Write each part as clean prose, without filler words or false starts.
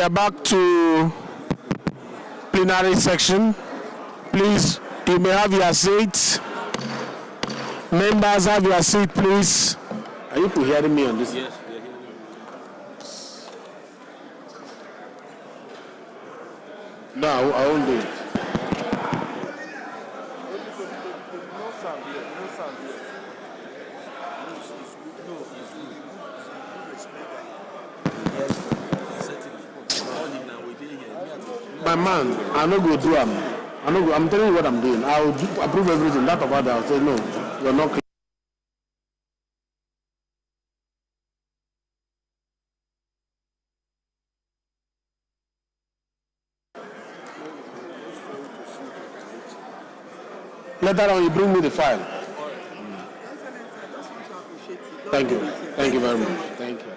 are back to plenary section. Please, you may have your seats. Members, have your seat, please. Are you hearing me on this? Yes, they're hearing you. No, I won't do it. My man, I no go do I'm telling you what I'm doing. I'll approve everything. That about that, I'll say no, you're not clear. Later on, you bring me the file. Thank you. Thank you very much. Thank you.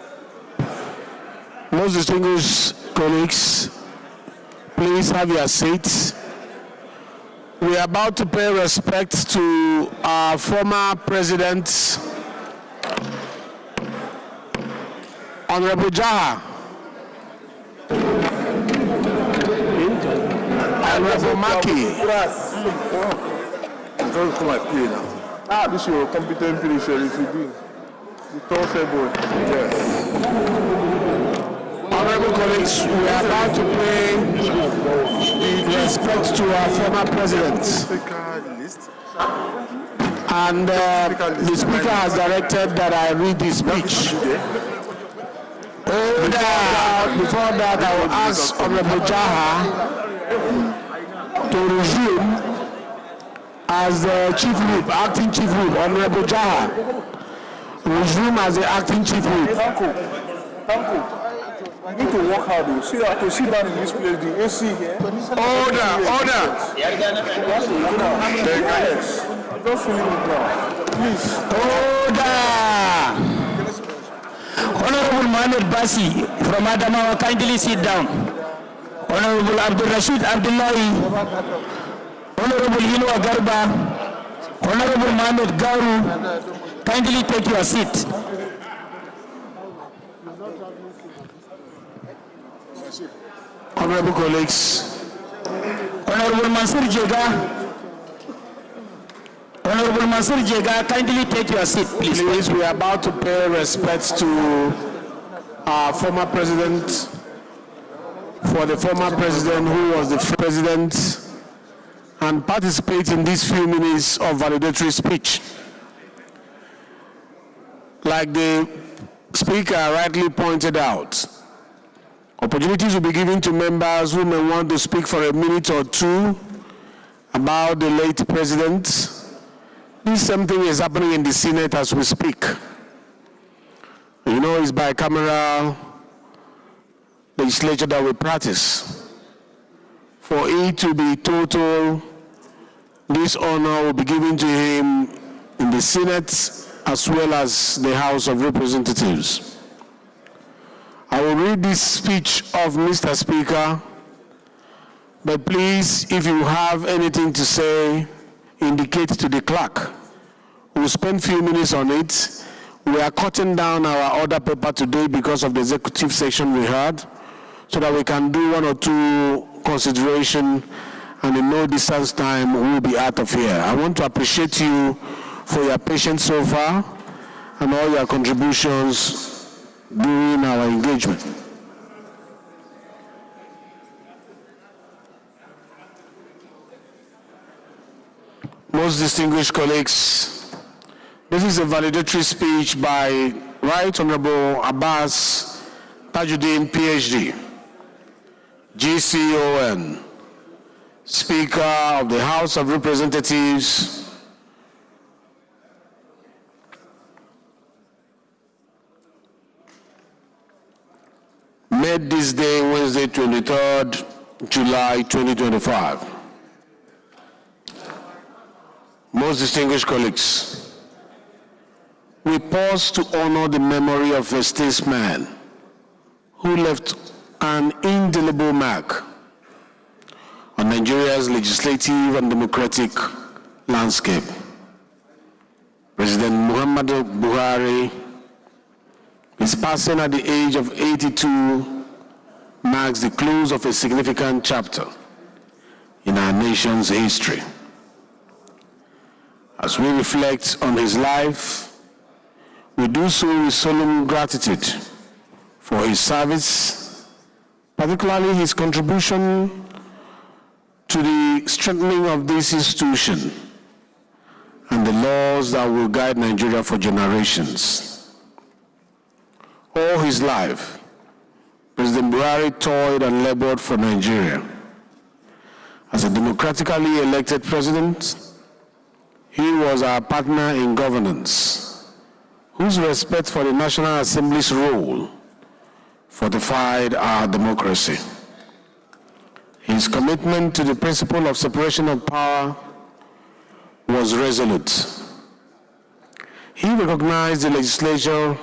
Most distinguished colleagues, please have your seats. We are about to pay respect to our former president, Honorable Jaha. Honorable Maki. Come and play now. This is your competent finisher if you do. You told boy. Yes. Honorable colleagues, we are about to pay the respect to our former president. And the speaker has directed that I read his speech. Before that, I will ask Honorable Jaha to resume as the Chief Whip, Acting Chief Whip. Honorable Jaha, resume as the Acting Chief Whip. Thank you. You need to work hard. See that to sit down in this place, the AC here. Order. Yes. I'm not feeling it now. Please. Order. Honorable Mohamed Basi from Adamawa, kindly sit down. Honorable Abdul Rashid Abdullahi. Honorable Yilwa Garba, Honorable Mohamed Garu, kindly take your seat. Honorable colleagues, Honorable Mansur Jega, kindly take your seat, please. Please, we are about to pay respect to our former president, for the former president who was the president, and participate in these few minutes of validatory speech. Like the speaker rightly pointed out, opportunities will be given to members who may want to speak for a minute or two about the late president. This same thing is happening in the Senate as we speak. You know, it's bicameral legislature that we practice. For it to be total, this honor will be given to him in the Senate as well as the House of Representatives. I will read this speech of Mr. Speaker, but please, if you have anything to say, indicate to the clerk. We'll spend a few minutes on it. We are cutting down our order paper today because of the executive session we had, so that we can do one or two consideration, and in no distance time we will be out of here. I want to appreciate you for your patience so far and all your contributions during our engagement. Most distinguished colleagues, this is a validatory speech by Right Honorable Abbas Tajuddin, PhD, GCON, Speaker of the House of Representatives, made this day, Wednesday, 23rd July 2025. Most distinguished colleagues, we pause to honor the memory of a statesman who left an indelible mark on Nigeria's legislative and democratic landscape. President Muhammadu Buhari is passing at the age of 82 marks the close of a significant chapter in our nation's history. As we reflect on his life, we do so with solemn gratitude for his service, particularly his contribution to the strengthening of this institution and the laws that will guide Nigeria for generations. All his life, President Buhari toiled and labored for Nigeria. As a democratically elected president, he was our partner in governance, whose respect for the National Assembly's role fortified our democracy. His commitment to the principle of separation of power was resolute. He recognized the legislature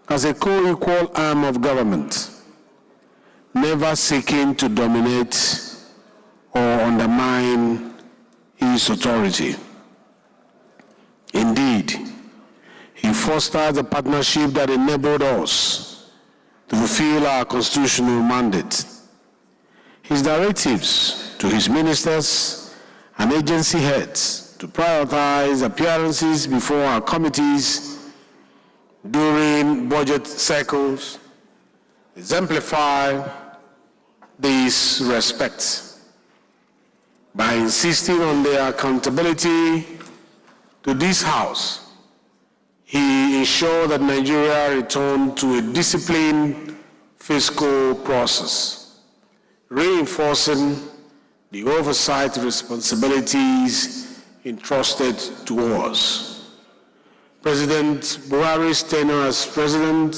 as a co-equal arm of government, never seeking to dominate or undermine its authority. Indeed, he fostered a partnership that enabled us to fulfill our constitutional mandate. His directives to his ministers and agency heads to prioritize appearances before our committees during budget cycles exemplify this respect. By insisting on their accountability to this House, he ensured that Nigeria returned to a disciplined fiscal process, reinforcing the oversight responsibilities entrusted to us. President Buhari's tenure as president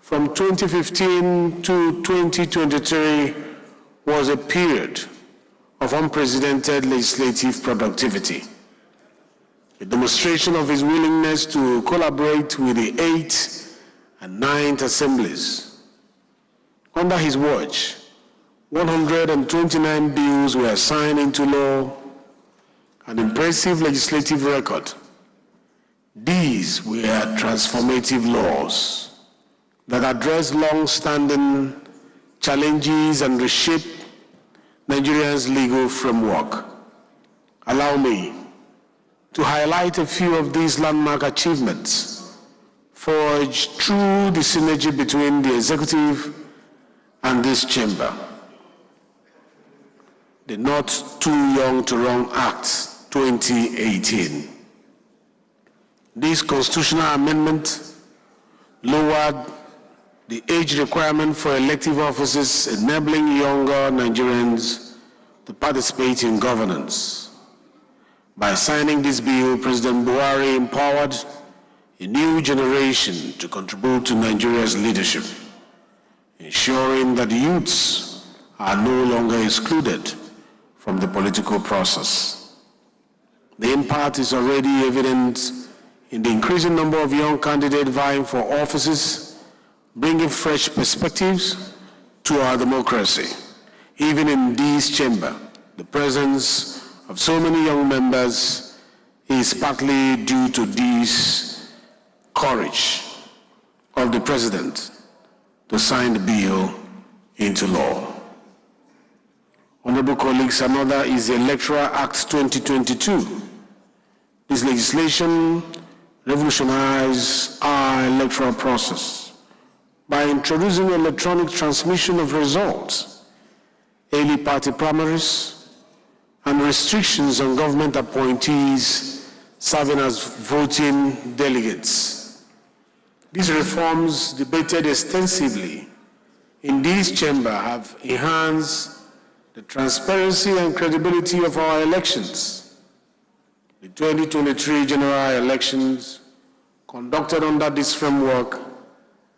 from 2015 to 2023 was a period of unprecedented legislative productivity, a demonstration of his willingness to collaborate with the 8th and 9th assemblies. Under his watch, 129 bills were signed into law, an impressive legislative record. These were transformative laws that address long-standing challenges and reshape Nigeria's legal framework. Allow me to highlight a few of these landmark achievements forged through the synergy between the executive and this chamber. The Not Too Young to Run Act 2018. This constitutional amendment lowered the age requirement for elective offices, enabling younger Nigerians to participate in governance. By signing this bill, President Buhari empowered a new generation to contribute to Nigeria's leadership, ensuring that youths are no longer excluded from the political process. The impact is already evident in the increasing number of young candidates vying for offices, bringing fresh perspectives to our democracy. Even in this chamber, the presence of so many young members is partly due to this courage of the President to sign the bill into law. Honorable colleagues, another is the Electoral Act 2022. This legislation revolutionized our electoral process by introducing electronic transmission of results, early party primaries, and restrictions on government appointees serving as voting delegates. These reforms, debated extensively in this chamber, have enhanced the transparency and credibility of our elections. The 2023 general elections conducted under this framework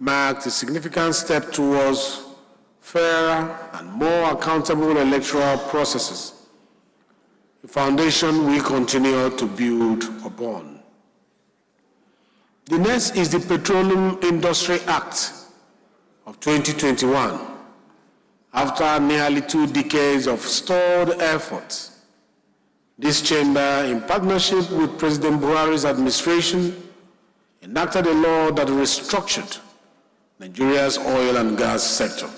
marked a significant step towards fairer and more accountable electoral processes, a foundation we continue to build upon. The next is the Petroleum Industry Act of 2021. After nearly 2 decades of stalled efforts, this chamber, in partnership with President Buhari's administration, enacted a law that restructured Nigeria's oil and gas sector.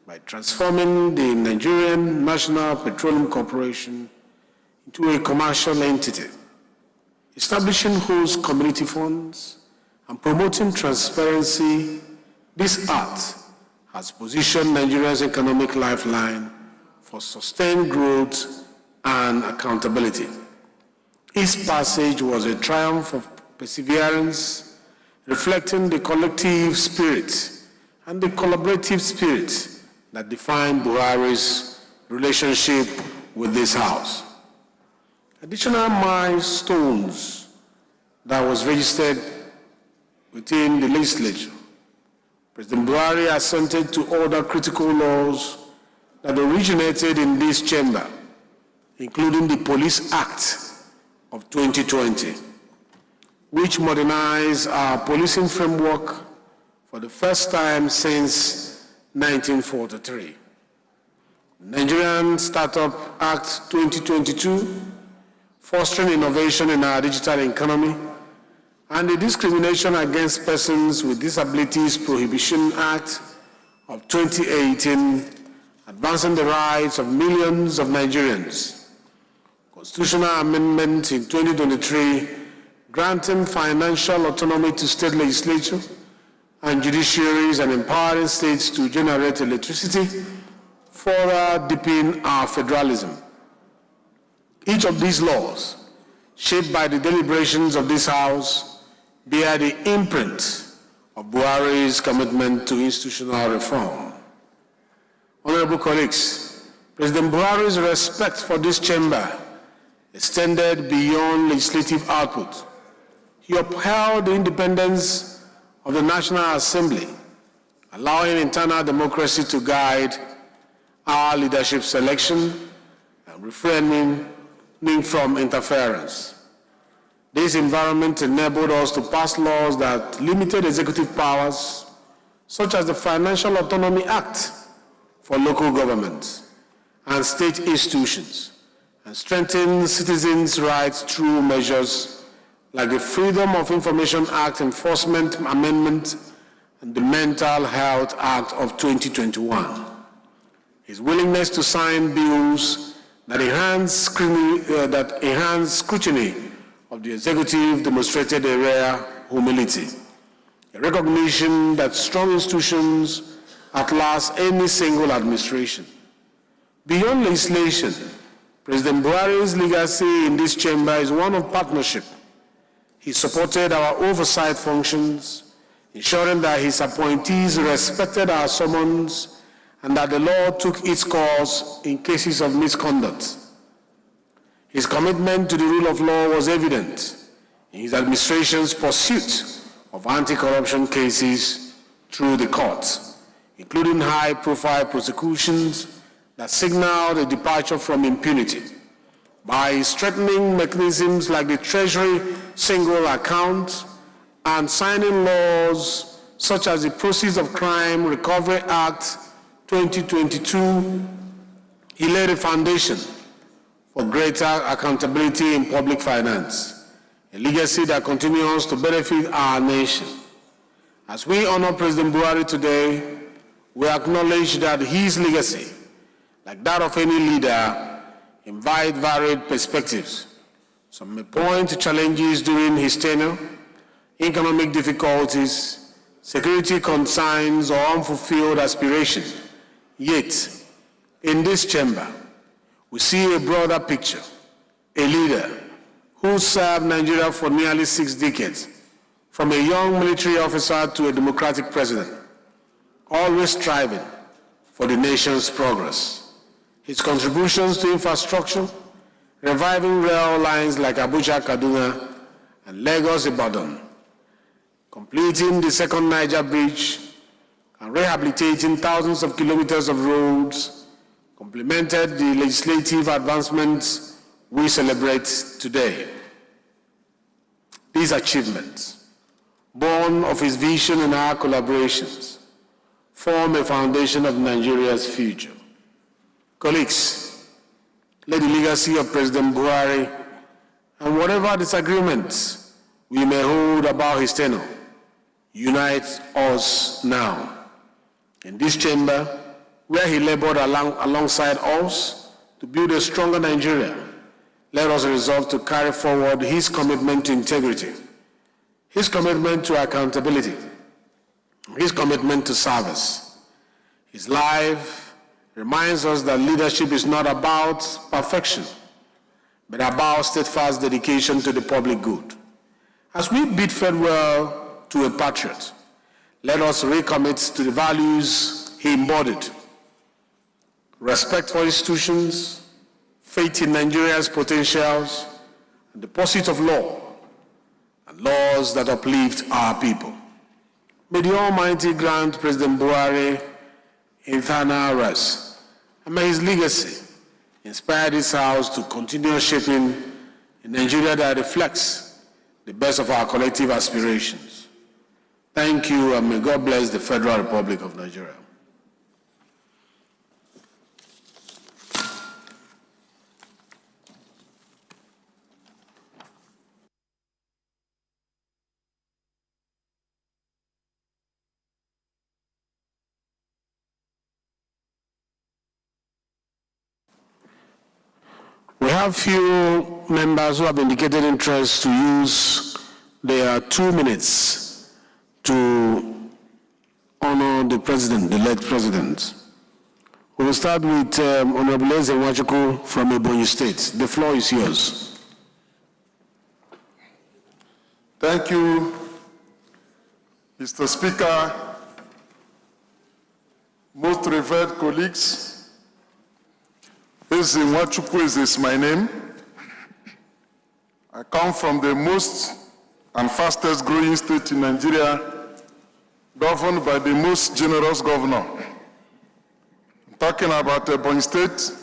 by transforming the Nigerian National Petroleum Corporation into a commercial entity, establishing host community funds, and promoting transparency. This act has positioned Nigeria's economic lifeline for sustained growth and accountability. Its passage was a triumph of perseverance, reflecting the collective spirit and the collaborative spirit that defined Buhari's relationship with this House. Additional milestones that was registered within the legislature. President Buhari assented to other critical laws that originated in this chamber, including the Police Act of 2020, which modernized our policing framework for the first time since 1943. The Nigerian Startup Act 2022, fostering innovation in our digital economy, and the Discrimination Against Persons with Disabilities Prohibition Act of 2018, advancing the rights of millions of Nigerians. Constitutional amendment in 2023, granting financial autonomy to state legislature and judiciaries and empowering states to generate electricity, further deepen our federalism. Each of these laws, shaped by the deliberations of this House, bear the imprint of Buhari's commitment to institutional reform. Honorable colleagues, President Buhari's respect for this chamber extended beyond legislative output. He upheld the independence of the National Assembly, allowing internal democracy to guide our leadership selection and refraining from interference. This environment enabled us to pass laws that limited executive powers, such as the Financial Autonomy Act for local governments and state institutions, and strengthened citizens' rights through measures like the Freedom of Information Act Enforcement Amendment and the Mental Health Act of 2021. His willingness to sign bills that enhance scrutiny of the executive demonstrated a rare humility, a recognition that strong institutions outlast any single administration. Beyond legislation, President Buhari's legacy in this chamber is one of partnership. He supported our oversight functions, ensuring that his appointees respected our summons and that the law took its course in cases of misconduct. His commitment to the rule of law was evident in his administration's pursuit of anti-corruption cases through the courts, including high-profile prosecutions that signaled a departure from impunity. By strengthening mechanisms like the Treasury Single Account and signing laws such as the Proceeds of Crime Recovery Act 2022, he laid a foundation for greater accountability in public finance, a legacy that continues to benefit our nation. As we honor President Buhari today, we acknowledge that his legacy, like that of any leader, invite varied perspectives. Some may point to challenges during his tenure, economic difficulties, security concerns, or unfulfilled aspirations. Yet, in this chamber, we see a broader picture, a leader who served Nigeria for nearly 6 decades, from a young military officer to a democratic president, always striving for the nation's progress. His contributions to infrastructure, reviving rail lines like Abuja-Kaduna and Lagos-Ibadan, completing the second Niger Bridge, and rehabilitating thousands of kilometers of roads, complemented the legislative advancements we celebrate today. These achievements, born of his vision and our collaborations, form a foundation of Nigeria's future. Colleagues, let the legacy of President Buhari and whatever disagreements we may hold about his tenure unite us now. In this chamber, where he labored alongside us to build a stronger Nigeria, let us resolve to carry forward his commitment to integrity, his commitment to accountability, his commitment to service. His life reminds us that leadership is not about perfection, but about steadfast dedication to the public good. As we bid farewell to a patriot, let us recommit to the values he embodied: respect for institutions, faith in Nigeria's potentials, and the pursuit of law, and laws that uplift our people. May the Almighty grant President Buhari eternal rest, and may his legacy inspire this House to continue shaping a Nigeria that reflects the best of our collective aspirations. Thank you, and may God bless the Federal Republic of Nigeria. We have few members who have indicated interest to use their 2 minutes to honor the president, the late president. We will start with Honorable Eze Nwachukwu from Ebonyi State. The floor is yours. Thank you, Mr. Speaker, most revered colleagues. Eze Nwachukwu is my name. I come from the most and fastest growing state in Nigeria, governed by the most generous governor. I'm talking about Ebonyi State,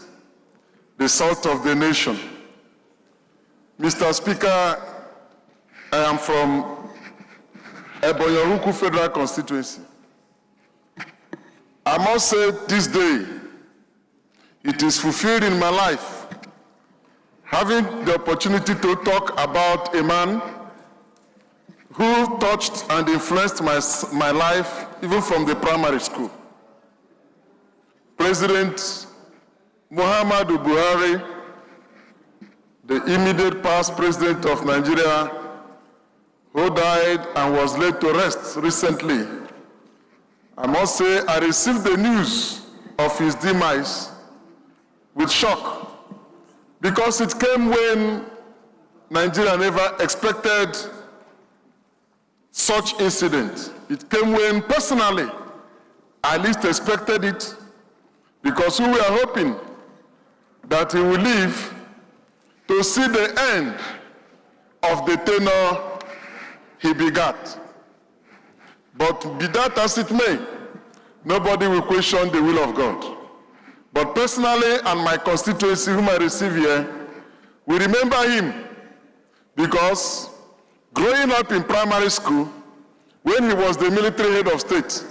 the south of the nation. Mr. Speaker, I am from Ebonyi Federal Constituency. I must say this day, it is fulfilled in my life, having the opportunity to talk about a man who touched and influenced my life, even from the primary school. President Muhammadu Buhari, the immediate past president of Nigeria, who died and was laid to rest recently. I must say, I received the news of his demise with shock, because it came when Nigeria never expected such incident. It came when personally I least expected it, because we were hoping that he will live to see the end of the tenure he begat. But be that as it may, nobody will question the will of God. But personally, and my constituency, whom I receive here, we remember him because growing up in primary school, when he was the military head of state,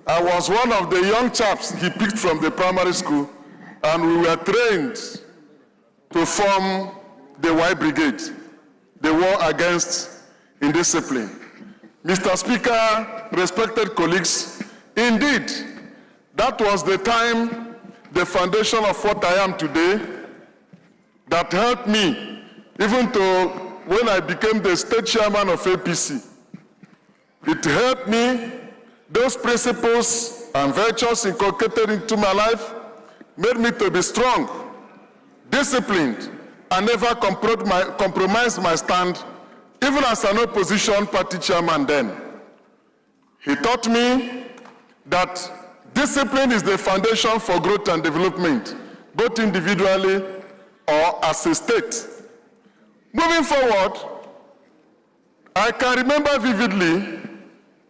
I was one of the young chaps he picked from the primary school, and we were trained to form the Y Brigade, the war against indiscipline. Mr. Speaker, respected colleagues, indeed, that was the time, the foundation of what I am today, that helped me even to when I became the state chairman of APC. It helped me, those principles and virtues inculcated into my life made me to be strong, disciplined, and never compromise my stand, even as an opposition party chairman then. He taught me that discipline is the foundation for growth and development, both individually or as a state. Moving forward, I can remember vividly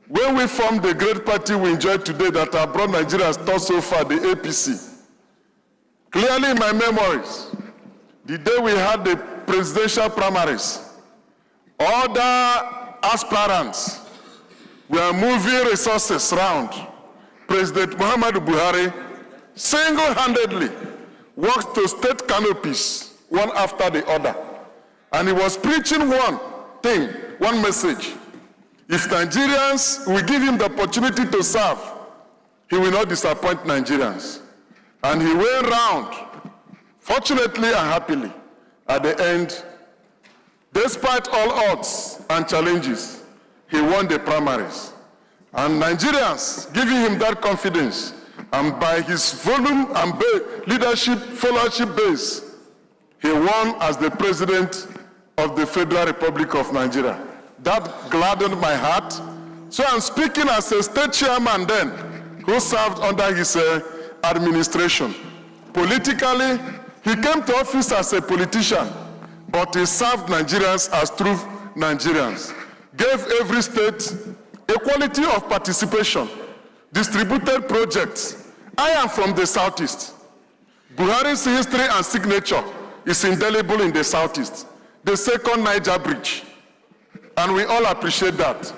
when we formed the great party we enjoy today that has brought Nigeria's thought so far, the APC. Clearly in my memories, the day we had the presidential primaries, other aspirants were moving resources around. President Muhammadu Buhari single-handedly walked to state canopies, one after the other. And he was preaching one thing, one message. If Nigerians will give him the opportunity to serve, he will not disappoint Nigerians. And he went round, fortunately and happily, at the end, despite all odds and challenges, he won the primaries. And Nigerians giving him that confidence, and by his volume and leadership, followership base, he won as the president of the Federal Republic of Nigeria. That gladdened my heart. So I'm speaking as a state chairman then, who served under his administration. Politically, he came to office as a politician, but he served Nigerians as true Nigerians. Gave every state equality of participation, distributed projects. I am from the Southeast. Buhari's history and signature is indelible in the Southeast. The second Niger Bridge. And we all appreciate that.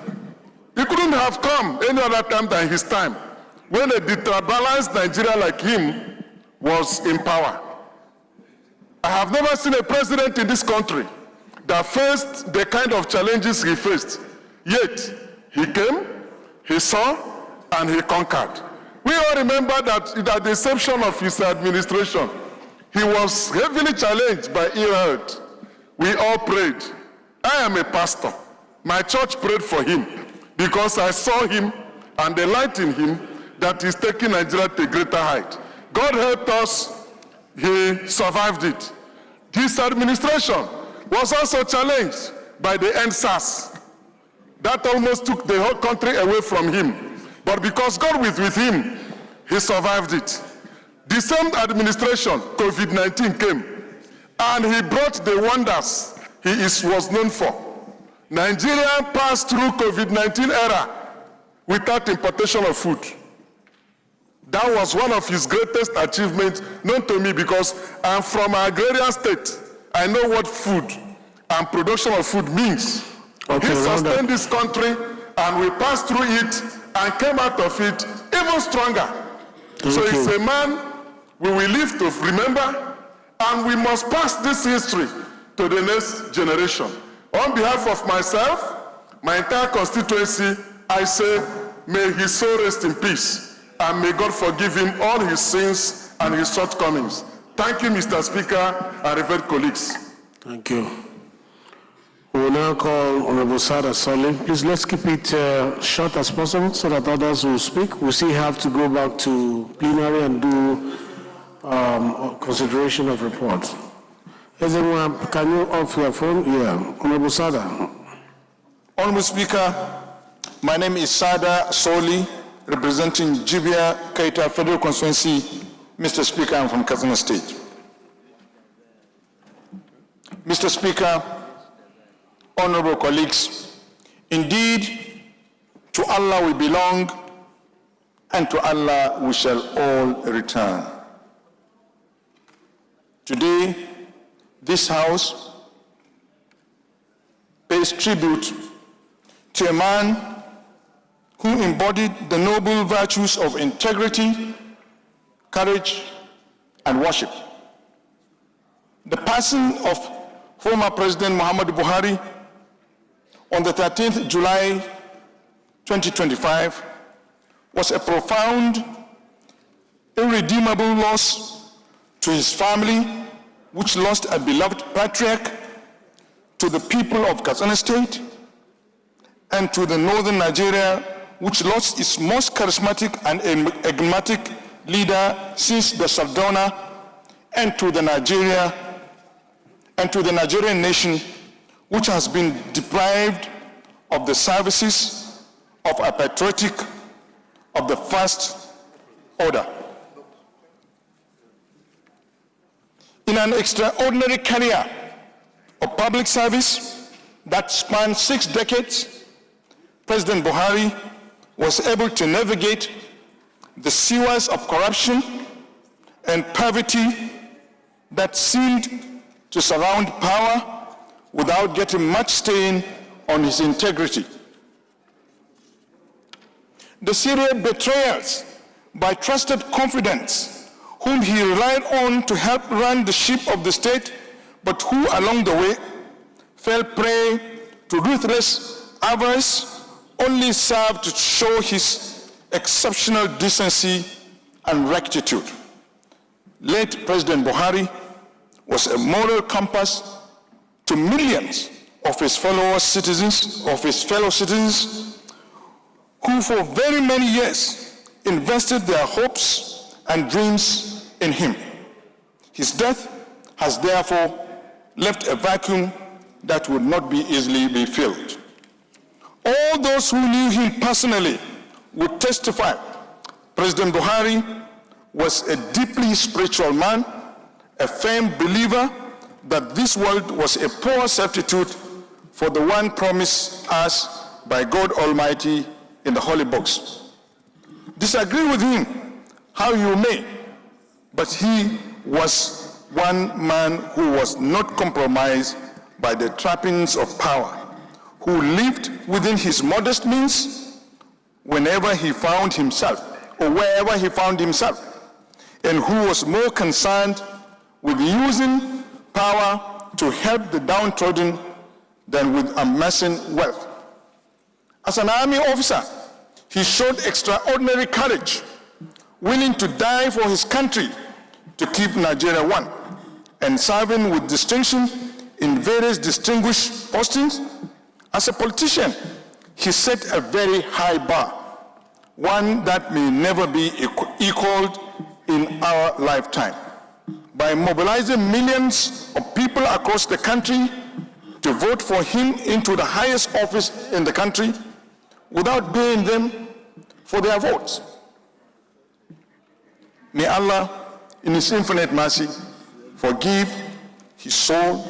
He couldn't have come any other time than his time, when a detribalized Nigeria like him was in power. I have never seen a president in this country that faced the kind of challenges he faced. Yet, he came, he saw, and he conquered. We all remember that at the inception of his administration, he was heavily challenged by ill health. We all prayed. I am a pastor. My church prayed for him because I saw him and the light in him that is taking Nigeria to a greater height. God helped us. He survived it. His administration was also challenged by the NSAS. That almost took the whole country away from him. But because God was with him, he survived it. The same administration, COVID-19 came, and he brought the wonders he was known for. Nigeria passed through COVID-19 era without importation of food. That was one of his greatest achievements, known to me because I'm from an agrarian state. I know what food and production of food means. Okay, he sustained this country, and we passed through it and came out of it even stronger. So it's a man we will live to remember, and we must pass this history to the next generation. On behalf of myself, my entire constituency, I say, may his soul rest in peace, and may God forgive him all his sins and his shortcomings. Thank you, Mr. Speaker, and revered colleagues. Thank you. We will now call Honorable Sada Soli. Please, let's keep it short as possible so that others will speak. We still have to go back to plenary and do consideration of reports. Everyone, can you off your phone? Yeah, Honorable Sada. Honorable Speaker, my name is Sada Soli, representing Jibia Keita Federal Constituency. Mr. Speaker, I'm from Katsina State. Mr. Speaker, honorable colleagues, indeed, to Allah we belong, and to Allah we shall all return. Today, this House pays tribute to a man who embodied the noble virtues of integrity, courage, and worship. The passing of former President Muhammadu Buhari on the 13th July 2025 was a profound, irredeemable loss to his family, which lost a beloved patriarch, to the people of Katsina State, and to the northern Nigeria, which lost its most charismatic and enigmatic leader since the Sardauna, and to the Nigerian nation, which has been deprived of the services of a patriotic of the first order. In an extraordinary career of public service that spanned 6 decades, President Buhari was able to navigate the sewers of corruption and poverty that seemed to surround power without getting much stain on his integrity. The serial betrayals by trusted confidants whom he relied on to help run the ship of the state, but who along the way fell prey to ruthless avarice, only served to show his exceptional decency and rectitude. Late President Buhari was a moral compass to millions of his fellow citizens, who for very many years invested their hopes and dreams in him. His death has therefore left a vacuum that would not be easily be filled. All those who knew him personally would testify President Buhari was a deeply spiritual man, a firm believer that this world was a poor substitute for the one promised us by God Almighty in the Holy Books. Disagree with him how you may, but he was one man who was not compromised by the trappings of power, who lived within his modest means whenever he found himself, or wherever he found himself, and who was more concerned with using power to help the downtrodden than with amassing wealth. As an army officer, he showed extraordinary courage, willing to die for his country to keep Nigeria one, and serving with distinction in various distinguished postings. As a politician, he set a very high bar, one that may never be equaled in our lifetime. By mobilizing millions of people across the country to vote for him into the highest office in the country without paying them for their votes. May Allah, in his infinite mercy, forgive his soul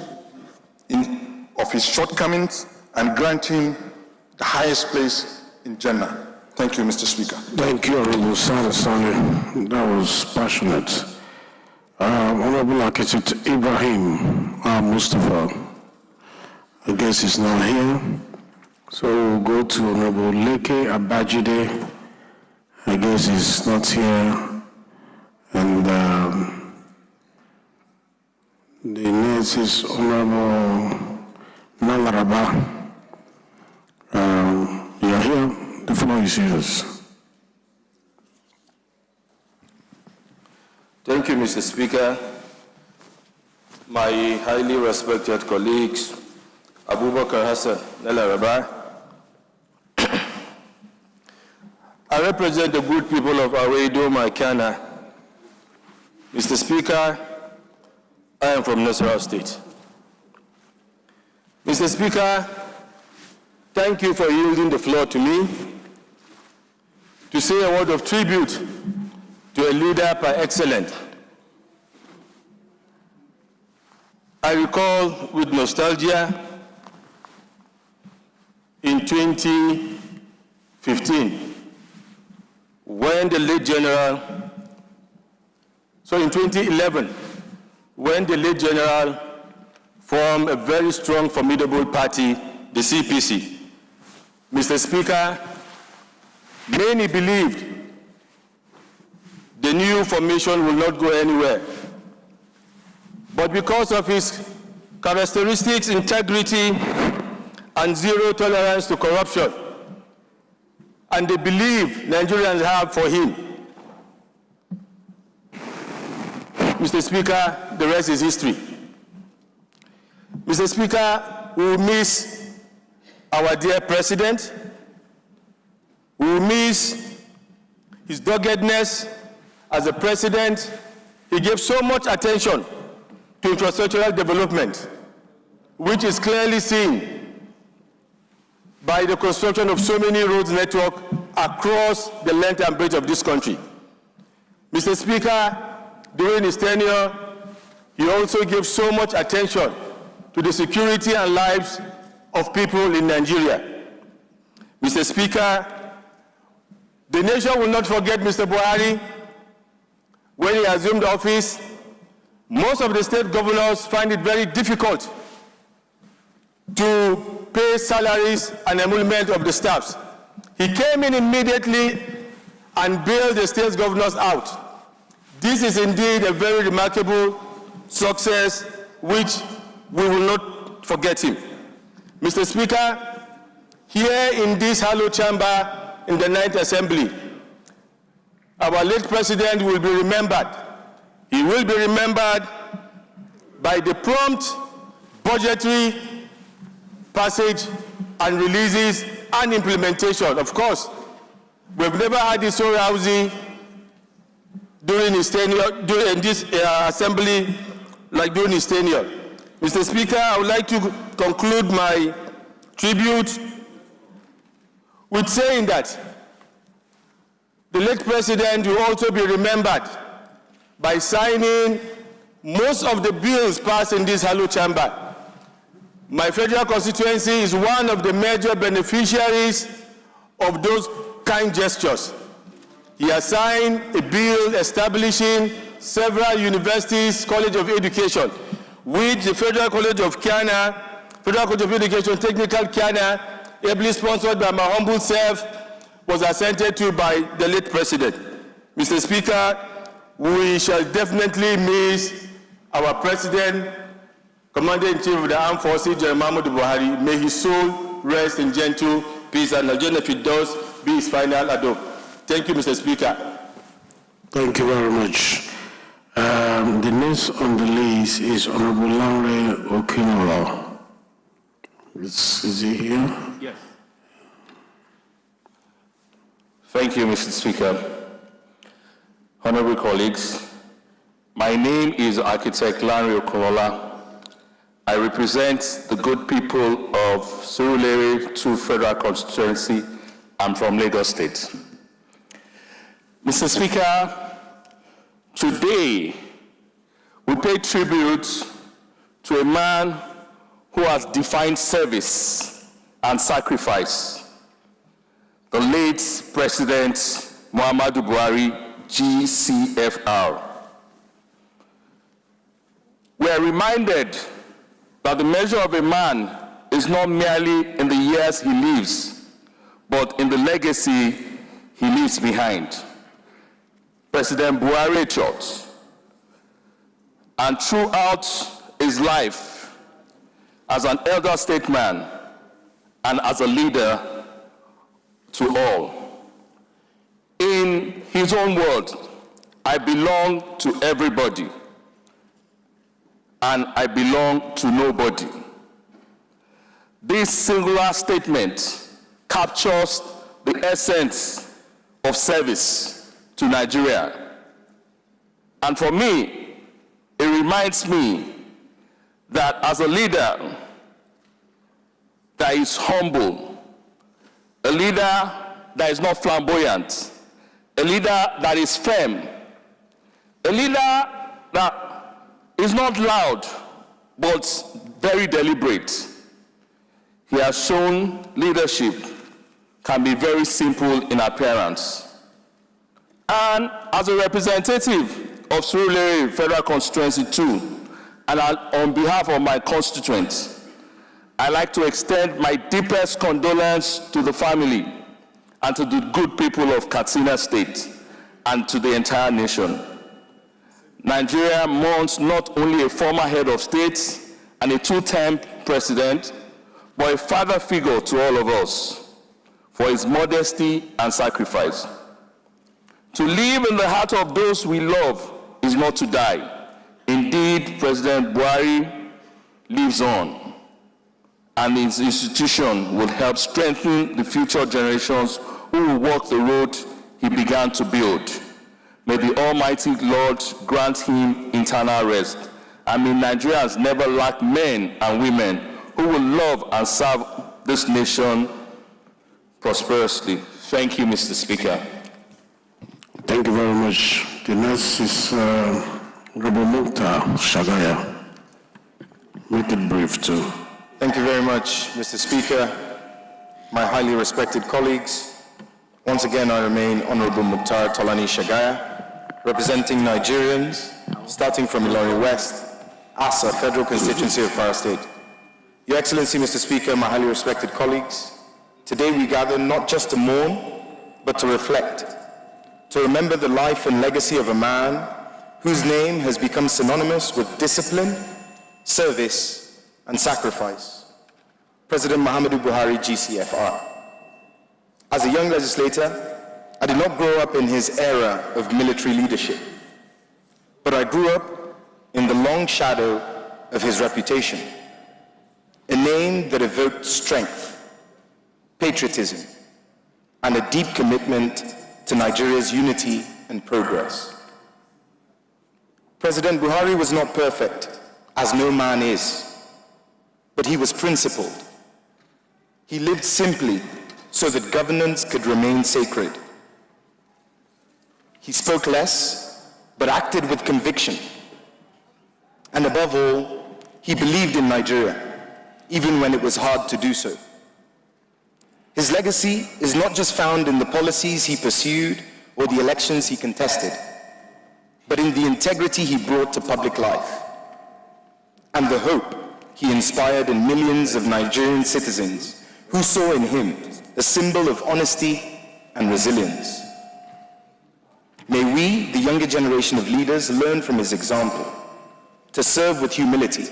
of his shortcomings and grant him the highest place in Jannah. Thank you, Mr. Speaker. Thank you, Honorable Sada Sani. That was passionate. Honorable Architect Ibrahim Mustafa, I guess he's not here. So we'll go to Honorable Leke Abajide. I guess he's not here. And the next is Honorable Nalaraba. You're here. The floor is yours. Thank you, Mr. Speaker. My highly respected colleagues, Abubakar Hassan Nalaraba. I represent the good people of Awedo, Maikana. Mr. Speaker, I am from Nasarawa State. Mr. Speaker, thank you for yielding the floor to me to say a word of tribute to a leader par excellence. I recall with nostalgia in 2015 when the late general, so in 2011, when the late general formed a very strong, formidable party, the CPC. Mr. Speaker, many believed the new formation will not go anywhere. But because of his characteristics, integrity, and zero tolerance to corruption, and the belief Nigerians have for him, Mr. Speaker, the rest is history. Mr. Speaker, we will miss our dear president. We will miss his doggedness as a president. He gave so much attention to infrastructural development, which is clearly seen by the construction of so many roads network across the length and breadth of this country. Mr. Speaker, during his tenure, he also gave so much attention to the security and lives of people in Nigeria. Mr. Speaker, the nation will not forget Mr. Buhari. When he assumed office, most of the state governors find it very difficult to pay salaries and emolument of the staffs. He came in immediately and bailed the state governors out. This is indeed a very remarkable success which we will not forget him. Mr. Speaker, here in this hallowed chamber in the 9th Assembly, our late president will be remembered. He will be remembered by the prompt budgetary passage and releases and implementation. Of course, we've never had this so rousy during his tenure, during this assembly, like during his tenure. Mr. Speaker, I would like to conclude my tribute with saying that the late president will also be remembered by signing most of the bills passed in this hallowed chamber. My federal constituency is one of the major beneficiaries of those kind gestures. He has signed a bill establishing several universities, College of Education, which the Federal College of Kiana, Federal College of Education, Technical Kiana, ably sponsored by my humble self, was assented to by the late president. Mr. Speaker, we shall definitely miss our president, Commander-in-Chief of the Armed Forces, General Muhammadu Buhari. May his soul rest in gentle peace, and Al-Jannah Firdaus be his final adop. Thank you, Mr. Speaker. Thank you very much. The next on the list is Honorable Lanre Okinola. Is he here? Yes. Thank you, Mr. Speaker. Honorable colleagues, my name is Architect Lanre Okinola. I represent the good people of Surulere 2 Federal Constituency. I'm from Lagos State. Mr. Speaker, today we pay tribute to a man who has defined service and sacrifice, the late President Muhammadu Buhari, GCFR. We are reminded that the measure of a man is not merely in the years he lives, but in the legacy he leaves behind. President Buhari taught, and throughout his life as an elder statesman and as a leader to all. In his own words, I belong to everybody, and I belong to nobody. This singular statement captures the essence of service to Nigeria. And for me, it reminds me that as a leader that is humble, a leader that is not flamboyant, a leader that is firm, a leader that is not loud, but very deliberate. He has shown leadership can be very simple in appearance. And as a representative of Surulere Federal Constituency 2, and on behalf of my constituents, I'd like to extend my deepest condolence to the family and to the good people of Katsina State and to the entire nation. Nigeria mourns not only a former head of state and a 2-term president, but a father figure to all of us for his modesty and sacrifice. To live in the heart of those we love is not to die. Indeed, President Buhari lives on, and his institution will help strengthen the future generations who will walk the road he began to build. May the Almighty Lord grant him eternal rest, and may Nigerians never lack men and women who will love and serve this nation prosperously. Thank you, Mr. Speaker. Thank you very much. The next is Honorable Mukhtar Shagaya. Make it brief too. Thank you very much, Mr. Speaker. My highly respected colleagues, once again I remain Honorable Mukhtar Tolani Shagaya, representing Nigerians, starting from Ilorin West, Asa, Federal Constituency of Kwara State. Your Excellency, Mr. Speaker, my highly respected colleagues, today we gather not just to mourn, but to reflect, to remember the life and legacy of a man whose name has become synonymous with discipline, service, and sacrifice. President Muhammadu Buhari, GCFR. As a young legislator, I did not grow up in his era of military leadership, but I grew up in the long shadow of his reputation, a name that evoked strength, patriotism, and a deep commitment to Nigeria's unity and progress. President Buhari was not perfect, as no man is, but he was principled. He lived simply so that governance could remain sacred. He spoke less, but acted with conviction. And above all, he believed in Nigeria, even when it was hard to do so. His legacy is not just found in the policies he pursued or the elections he contested, but in the integrity he brought to public life and the hope he inspired in millions of Nigerian citizens who saw in him a symbol of honesty and resilience. May we, the younger generation of leaders, learn from his example, to serve with humility,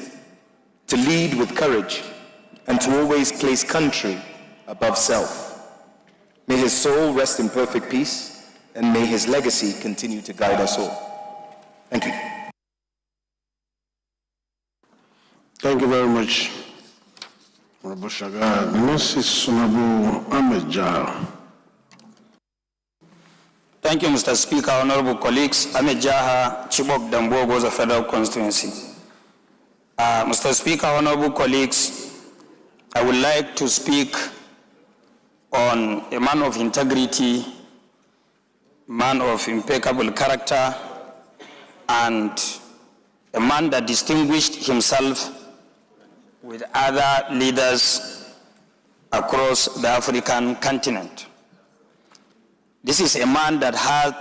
to lead with courage, and to always place country above self. May his soul rest in perfect peace, and may his legacy continue to guide us all. Thank you. Thank you very much, Honorable Shagaya. Next is Honorable Ahmed Jaha. Thank you, Mr. Speaker, honorable colleagues. Ahmed Jaha, Chibok Dambo goes a federal constituency. Mr. Speaker, honorable colleagues, I would like to speak on a man of integrity, man of impeccable character, and a man that distinguished himself with other leaders across the African continent. This is a man that had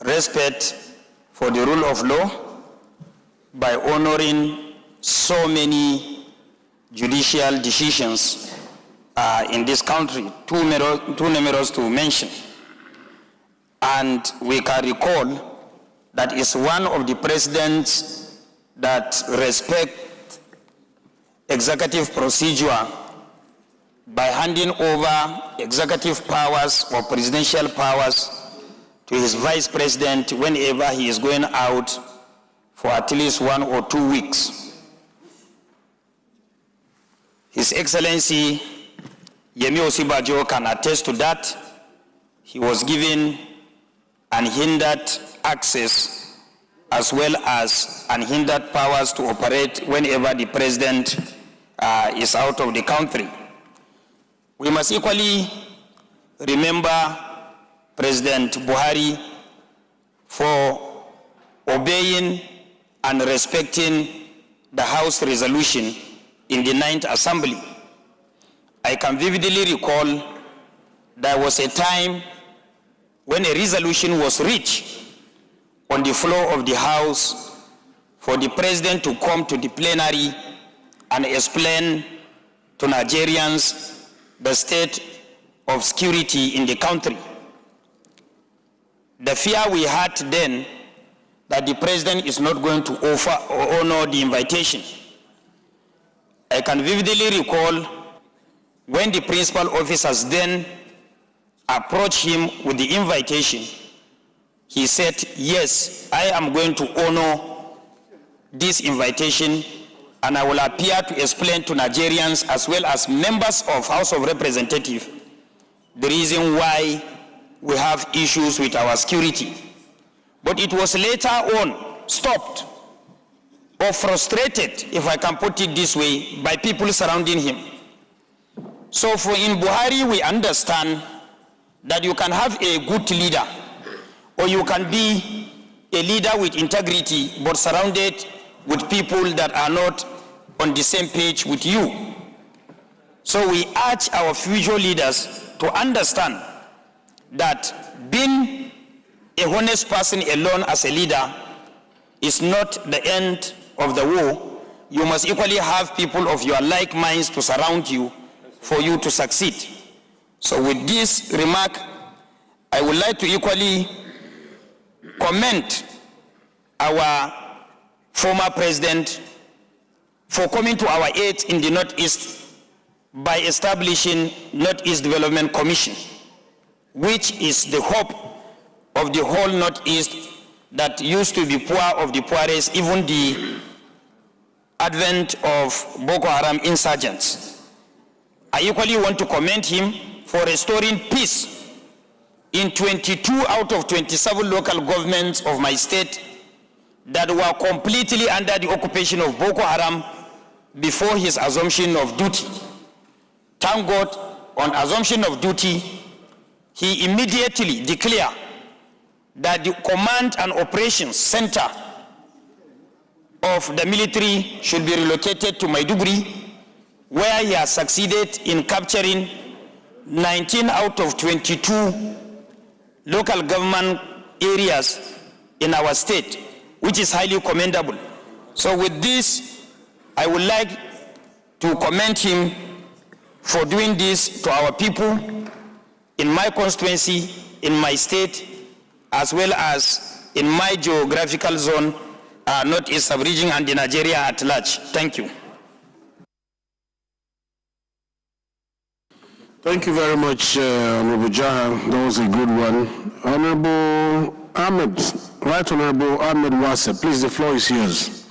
respect for the rule of law by honoring so many judicial decisions in this country, too numerous to mention. And we can recall that is one of the presidents that respect executive procedure by handing over executive powers or presidential powers to his vice president whenever he is going out for at least 1 or 2 weeks. His Excellency Yemi Osibajo can attest to that. He was given unhindered access as well as unhindered powers to operate whenever the president is out of the country. We must equally remember President Buhari for obeying and respecting the House resolution in the 9th Assembly. I can vividly recall there was a time when a resolution was reached on the floor of the House for the President to come to the plenary and explain to Nigerians the state of security in the country. The fear we had then that the President is not going to offer or honor the invitation. I can vividly recall when the principal officers then approached him with the invitation, he said, yes, I am going to honor this invitation and I will appear to explain to Nigerians as well as members of House of Representatives the reason why we have issues with our security. But it was later on stopped or frustrated, if I can put it this way, by people surrounding him. So for in Buhari, we understand that you can have a good leader or you can be a leader with integrity but surrounded with people that are not on the same page with you. So we urge our future leaders to understand that being a honest person alone as a leader is not the end of the war. You must equally have people of your like minds to surround you for you to succeed. So with this remark, I would like to equally commend our former president for coming to our aid in the Northeast by establishing Northeast Development Commission. which is the hope of the whole Northeast that used to be poor of the poorest, even the advent of Boko Haram insurgents. I equally want to commend him for restoring peace in 22 out of 27 local governments of my state that were completely under the occupation of Boko Haram before his assumption of duty. Thank God, on assumption of duty, he immediately declared that the command and operations center of the military should be relocated to Maiduguri, where he has succeeded in capturing 19 out of 22 local government areas in our state, which is highly commendable. So with this, I would like to commend him for doing this to our people in my constituency, in my state, as well as in my geographical zone, Northeast Sub-region and in Nigeria at large. Thank you. Thank you very much, Honorable Jaha. That was a good one. Honorable Ahmed, Right Honorable Ahmed Wase, please, the floor is yours.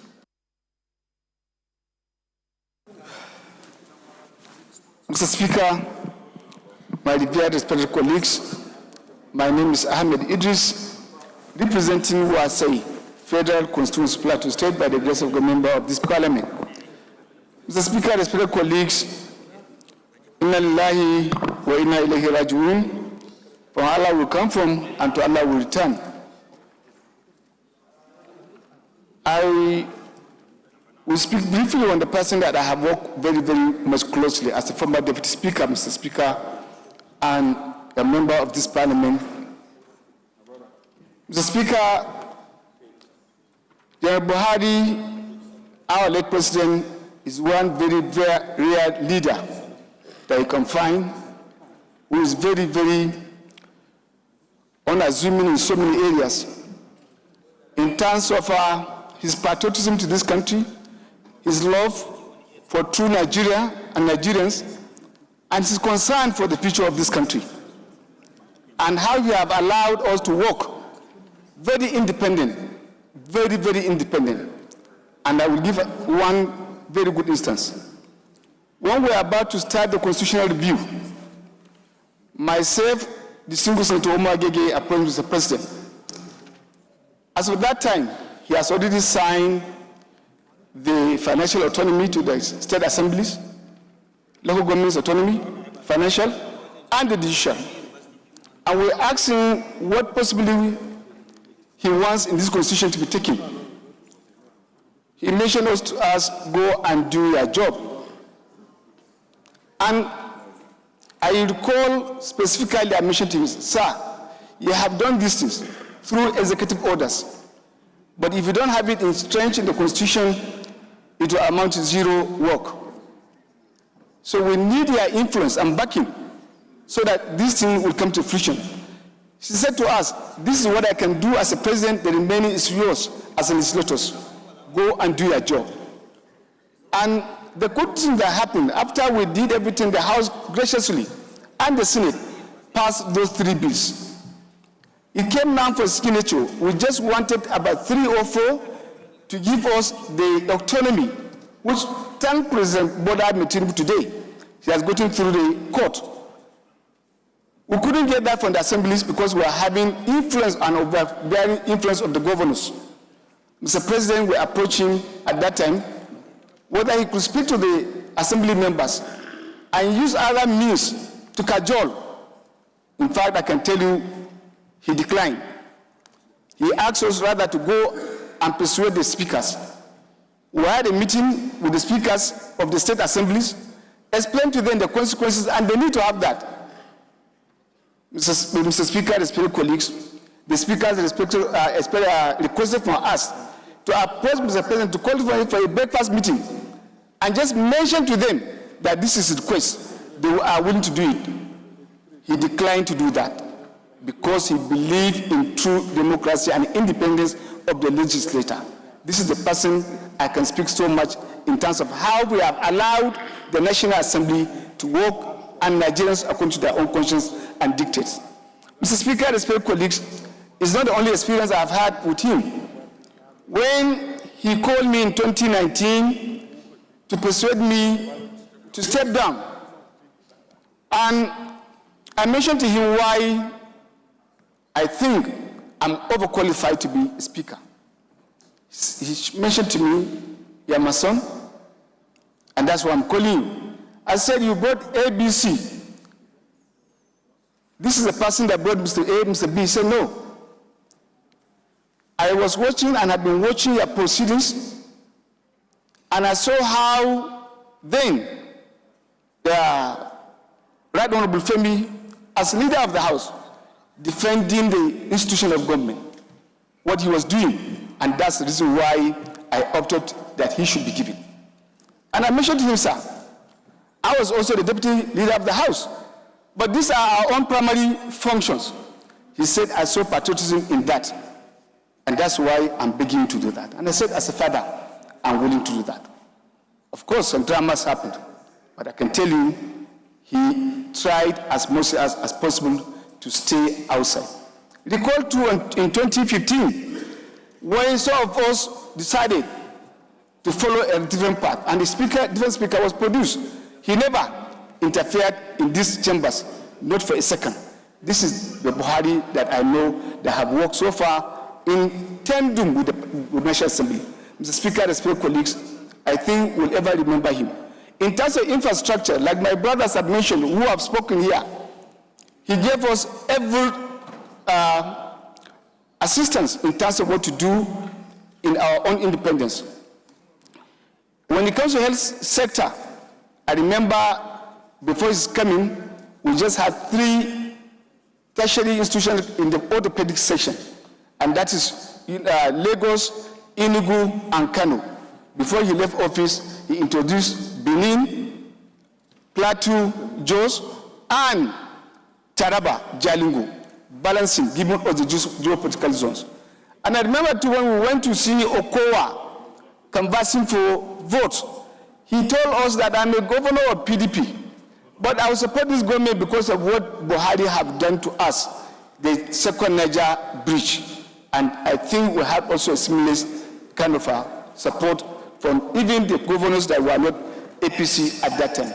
Mr. Speaker, my revered respected colleagues, my name is Ahmed Idris, representing Wasai, Federal Constituency Plateau State, by the grace of God, member of this parliament. Mr. Speaker, respected colleagues, Inna lillahi wa inna ilayhi raji'un. From Allah will come from, and to Allah will return. I will speak briefly on the person that I have worked very, very much closely as a former Deputy Speaker, Mr. Speaker, and a member of this parliament. Mr. Speaker, General Buhari, our late president, is one very, very rare leader that you can find, who is very, very unassuming in so many areas. In terms of his patriotism to this country, his love for true Nigeria and Nigerians, and his concern for the future of this country, and how he have allowed us to work very independent, very, very independent. And I will give one very good instance. When we are about to start the constitutional review, myself, distinguished Senator Omar Agege, appointed as the president. As of that time, he has already signed the financial autonomy to the state assemblies, local government's autonomy, financial, and the judicial. And we're asking what possibly he wants in this constitution to be taken. He mentioned to us, go and do your job. And I recall specifically I mentioned to him, sir, you have done these things through executive orders. But if you don't have it entrenched in the Constitution, it will amount to zero work. So we need your influence and backing so that this thing will come to fruition. She said to us, this is what I can do as a president, the remaining is yours as a legislator. Go and do your job. And the good thing that happened, after we did everything, the House graciously and the Senate passed those 3 bills. It came down for signature. We just wanted about 3 or 4 to give us the autonomy, which thank President Bola Ahmed Tinubu today. He has gotten through the court. We couldn't get that from the assemblies because we are having influence and overbearing influence of the governors. Mr. President, we approached him at that time, whether he could speak to the assembly members and use other means to cajole. In fact, I can tell you, he declined. He asked us rather to go and persuade the speakers. We had a meeting with the speakers of the state assemblies, explained to them the consequences, and they need to have that. Mr. Speaker, respected colleagues, the speakers requested from us to approach Mr. President to call for a breakfast meeting and just mention to them that this is his request. They are willing to do it. He declined to do that because he believed in true democracy and independence of the legislator. This is the person I can speak so much in terms of how we have allowed the National Assembly to work and Nigerians according to their own conscience and dictates. Mr. Speaker, respected colleagues, it's not the only experience I've had with him. When he called me in 2019 to persuade me to step down, and I mentioned to him why I think I'm overqualified to be a speaker. He mentioned to me, "You're my son, and that's why I'm calling you." I said, "You brought ABC. This is the person that brought Mr. A, Mr. B." He said, "No. I was watching and had been watching your proceedings, and I saw how then the Right Honorable Femi, as leader of the House, defending the institution of government, what he was doing, and that's the reason why I opted that he should be given." And I mentioned to him, "Sir, I was also the deputy leader of the House, but these are our own primary functions." He said, "I saw patriotism in that, and that's why I'm begging you to do that." And I said, "As a father, I'm willing to do that." Of course, some dramas happened, but I can tell you, he tried as much as possible to stay outside. Recall too in 2015, when some of us decided to follow a different path, and different speaker was produced. He never interfered in these chambers, not for a second. This is the Buhari that I know that have worked so far in tandem with the National Assembly. Mr. Speaker, respected colleagues, I think we'll ever remember him. In terms of infrastructure, like my brothers have mentioned, who have spoken here, he gave us every assistance in terms of what to do in our own independence. When it comes to health sector, I remember before his coming, we just had 3 tertiary institutions in the orthopedic section, and that is Lagos, Enugu, and Kano. Before he left office, he introduced Benin, Plateau, Jos, and Taraba, Jalingo, balancing, giving us the geopolitical zones. And I remember too, when we went to see Okowa canvassing for votes, he told us that I'm a governor of PDP, but I will support this government because of what Buhari have done to us, the second Niger bridge. And I think we have also a similar kind of support from even the governors that were not APC at that time.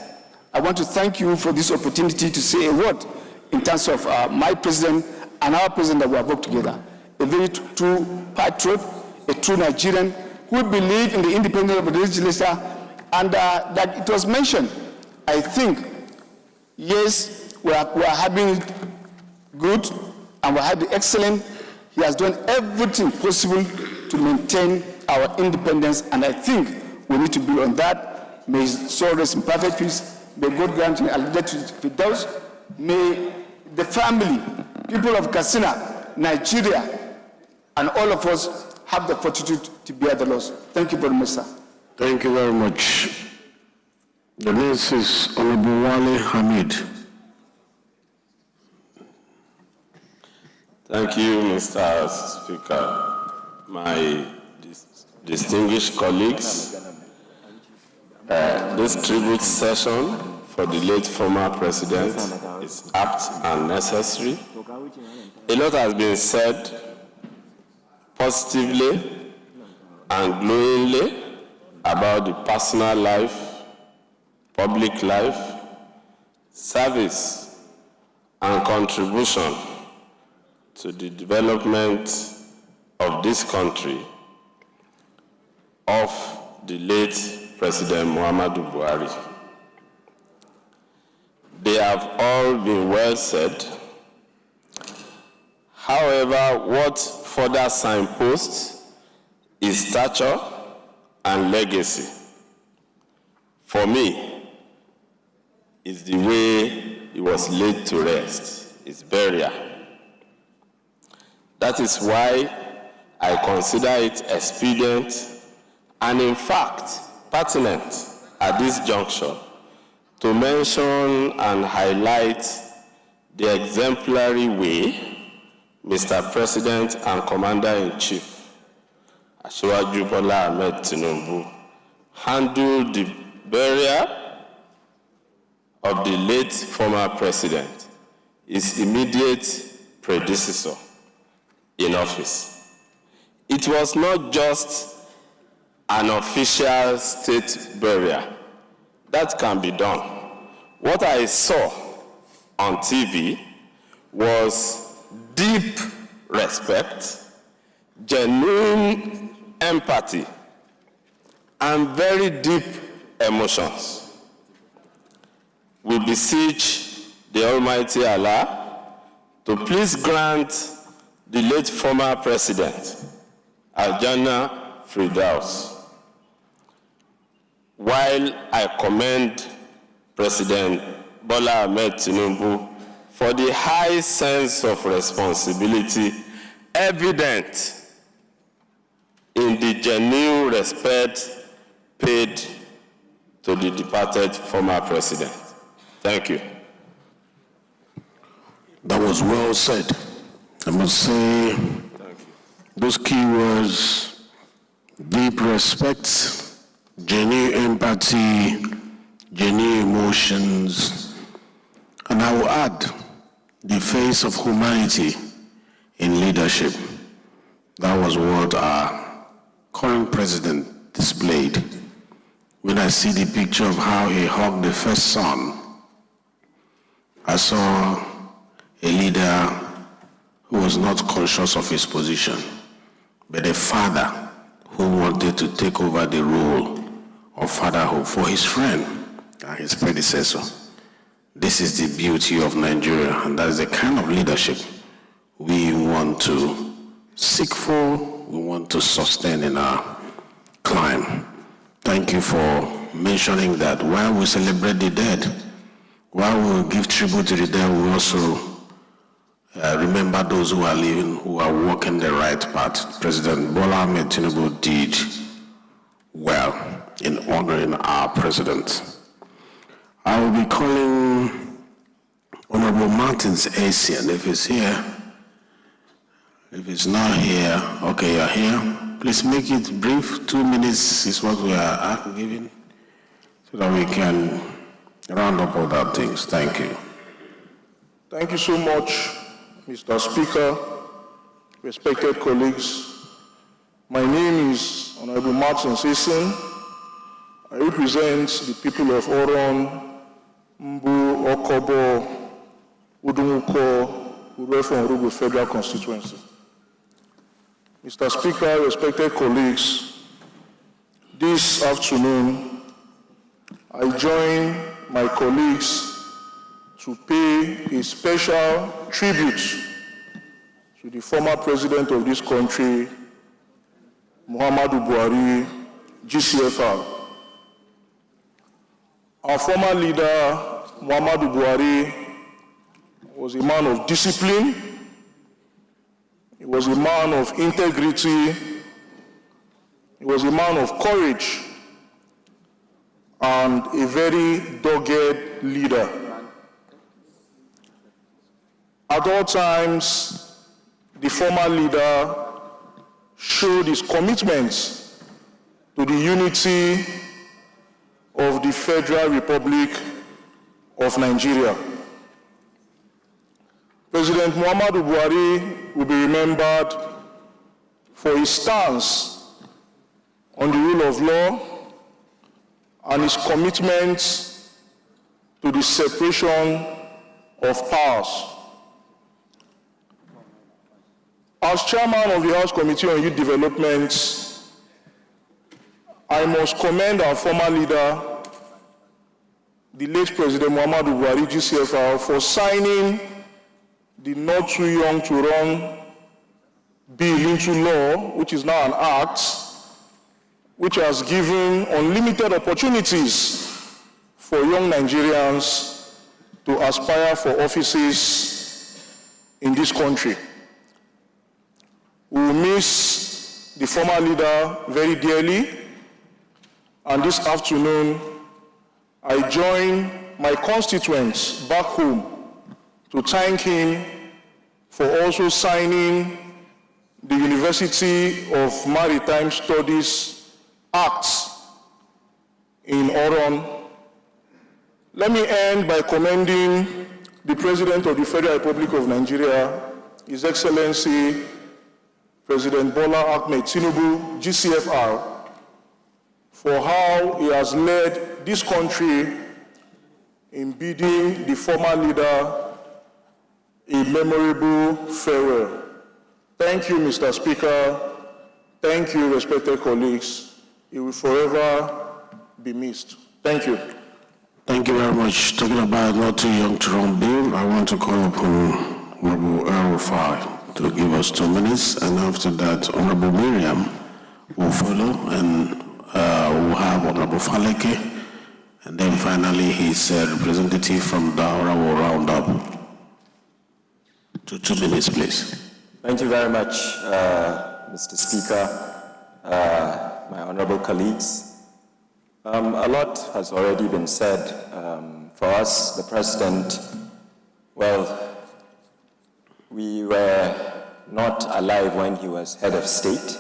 I want to thank you for this opportunity to say a word in terms of my president and our president that we have worked together. A very true patriot, a true Nigerian who believe in the independence of the legislature, and that it was mentioned, I think, yes, we are having good and we're having excellent. He has done everything possible to maintain our independence, and I think we need to build on that. May his soul rest in perfect peace. May God grant him Al-Firdaus. May the family, people of Katsina, Nigeria, and all of us have the fortitude to bear the loss. Thank you very much, sir. Thank you very much. The next is Honorable Wale Hamid. Thank you, Mr. Speaker. My distinguished colleagues, this tribute session for the late former president is apt and necessary. A lot has been said positively and glowingly about the personal life, public life, service, and contribution to the development of this country of the late President Muhammadu Buhari. They have all been well said. However, what further signposts is stature and legacy. For me, is the way he was laid to rest, his burial. That is why I consider it expedient and in fact pertinent at this juncture to mention and highlight the exemplary way Mr. President and Commander-in-Chief Asiwaju Bola Ahmed Tinubu handled the burial of the late former president, his immediate predecessor in office. It was not just an official state burial. That can be done. What I saw on TV was deep respect, genuine empathy, and very deep emotions. We beseech the Almighty Allah to please grant the late former president, Al-Jannah Firdaus. While I commend President Bola Ahmed Tinubu for the high sense of responsibility evident in the genuine respect paid to the departed former president. Thank you. That was well said. I must say, those key words, deep respect, genuine empathy, genuine emotions, and I will add, the face of humanity in leadership. That was what our current president displayed. When I see the picture of how he hugged the first son, I saw a leader who was not conscious of his position, but a father who wanted to take over the role of fatherhood for his friend and his predecessor. This is the beauty of Nigeria, and that is the kind of leadership we want to seek for, we want to sustain in our climb. Thank you for mentioning that. While we celebrate the dead, while we give tribute to the dead, we also remember those who are living, who are walking the right path. President Bola Ahmed Tinubu did well in honoring our president. I will be calling Honorable Martins Asian if he's here. If he's not here, okay, you're here. Please make it brief. 2 minutes is what we are giving so that we can round up all that things. Thank you. Thank you so much, Mr. Speaker, respected colleagues. My name is Honorable Martin Sisson. I represent the people of Oron, Mbu, Okobo, Udumuko, Urefo, Urugu Federal Constituency. Mr. Speaker, respected colleagues, this afternoon, I join my colleagues to pay a special tribute to the former president of this country, Muhammadu Buhari, GCFR. Our former leader, Muhammadu Buhari, was a man of discipline. He was a man of integrity. He was a man of courage and a very dogged leader. At all times, the former leader showed his commitment to the unity of the Federal Republic of Nigeria. President Muhammadu Buhari will be remembered for his stance on the rule of law and his commitment to the separation of powers. As chairman of the House Committee on Youth Development, I must commend our former leader, the late President Muhammadu Buhari, GCFR, for signing the Not Too Young to Run bill into law, which is now an act, which has given unlimited opportunities for young Nigerians to aspire for offices in this country. We will miss the former leader very dearly, and this afternoon, I join my constituents back home to thank him for also signing the University of Maritime Studies Act in Oron. Let me end by commending the President of the Federal Republic of Nigeria, His Excellency President Bola Ahmed Tinubu, GCFR, for how he has led this country in bidding the former leader a memorable farewell. Thank you, Mr. Speaker. Thank you, respected colleagues. He will forever be missed. Thank you. Thank you very much. Talking about not too young to run bill, I want to call upon Honorable El-Rufai to give us 2 minutes, and after that, Honorable Miriam will follow, and we'll have Honorable Faleke, and then finally his representative from Daura will round up. To 2 minutes, please. Thank you very much, Mr. Speaker, my honorable colleagues. A lot has already been said. For us, the president, well, we were not alive when he was head of state.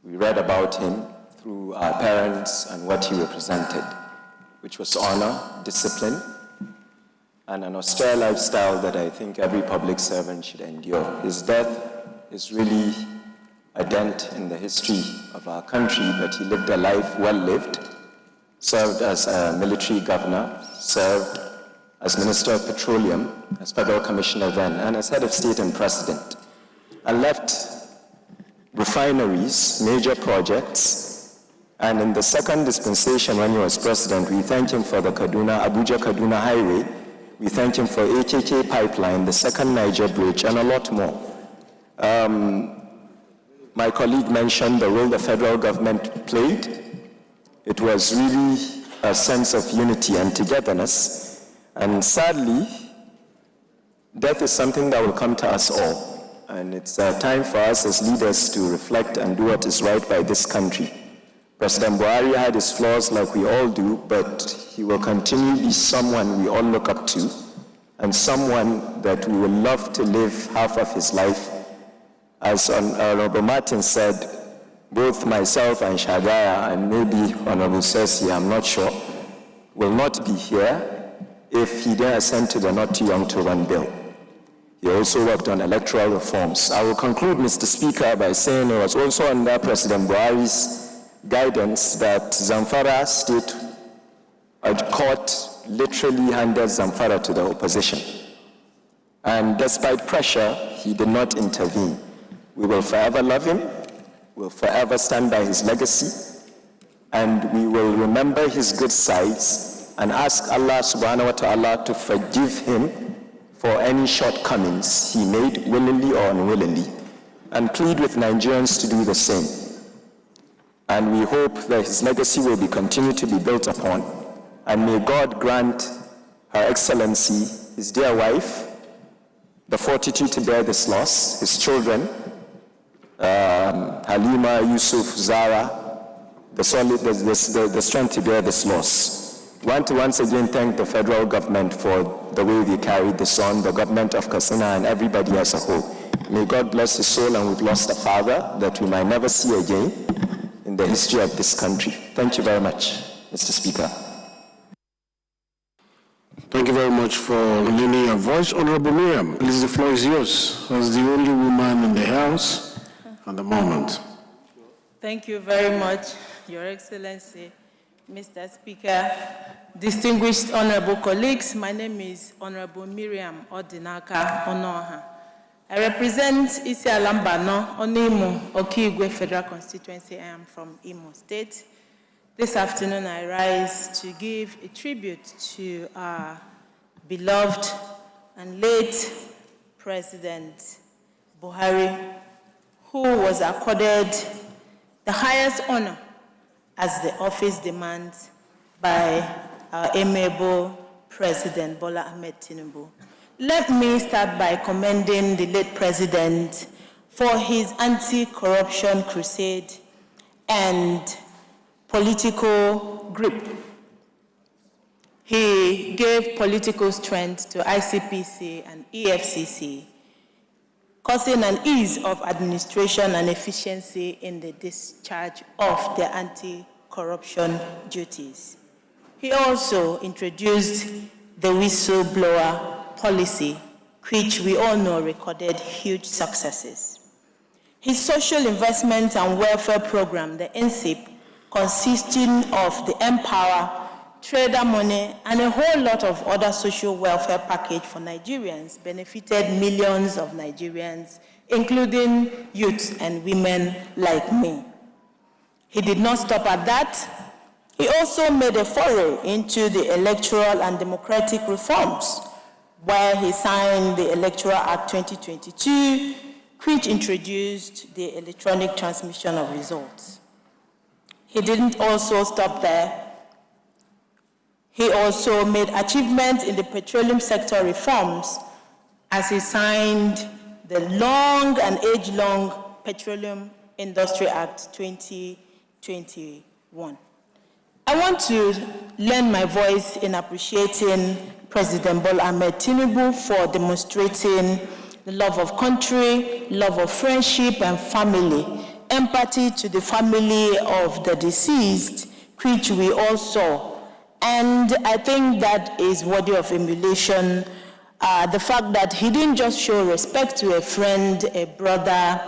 We read about him through our parents and what he represented, which was honor, discipline, and an austere lifestyle that I think every public servant should endure. His death is really a dent in the history of our country, but he lived a life well lived, served as a military governor, served as Minister of Petroleum, as Federal Commissioner then, and as head of state and president, and left refineries, major projects, and in the second dispensation when he was president, we thank him for the Abuja-Kaduna highway. We thank him for AKK pipeline, the second Niger bridge, and a lot more. My colleague mentioned the role the federal government played. It was really a sense of unity and togetherness. And sadly, death is something that will come to us all. And it's a time for us as leaders to reflect and do what is right by this country. President Buhari had his flaws like we all do, but he will continue to be someone we all look up to, and someone that we would love to live half of his life. As Honorable Martin said, both myself and Shagaya, and maybe Honorable Sesi, I'm not sure, will not be here if he didn't assent to the Not Too Young to Run bill. He also worked on electoral reforms. I will conclude, Mr. Speaker, by saying it was also under President Buhari's guidance that Zamfara State Court literally handed Zamfara to the opposition. And despite pressure, he did not intervene. We will forever love him, we'll forever stand by his legacy, and we will remember his good sides and ask Allah subhanahu wa ta'ala to forgive him for any shortcomings he made willingly or unwillingly, and plead with Nigerians to do the same. And we hope that his legacy will be continued to be built upon. And may God grant Her Excellency, his dear wife, the fortitude to bear this loss, his children, Halima, Yusuf, Zara, the strength to bear this loss. I want to once again thank the federal government for the way they carried this on, the government of Katsina and everybody as a whole. May God bless his soul, and we've lost a father that we might never see again in the history of this country. Thank you very much, Mr. Speaker. Thank you very much for lending your voice. Honorable Miriam, please, the floor is yours. As the only woman in the House at the moment. Thank you very much, Your Excellency, Mr. Speaker, distinguished honorable colleagues. My name is Honorable Miriam Odinaka Onoha. I represent Isiala Mbano, Onimo, Okigwe Federal Constituency. I am from Imo State. This afternoon, I rise to give a tribute to our beloved and late President Buhari, who was accorded the highest honor as the office demands by our amiable President Bola Ahmed Tinubu. Let me start by commending the late President for his anti-corruption crusade and political grip. He gave political strength to ICPC and EFCC, causing an ease of administration and efficiency in the discharge of their anti-corruption duties. He also introduced the whistleblower policy which we all know recorded huge successes. His social investment and welfare program, the NSIP, consisting of the Empower, Trader Money, and a whole lot of other social welfare package for Nigerians, benefited millions of Nigerians, including youth and women like me. He did not stop at that. He also made a foray into the electoral and democratic reforms, where he signed the Electoral Act 2022, which introduced the electronic transmission of results. He didn't also stop there. He also made achievements in the petroleum sector reforms as he signed the long and age-long Petroleum Industry Act 2021. I want to lend my voice in appreciating President Bola Ahmed Tinubu for demonstrating the love of country, love of friendship and family, empathy to the family of the deceased, which we all saw. And I think that is worthy of emulation. The fact that he didn't just show respect to a friend, a brother,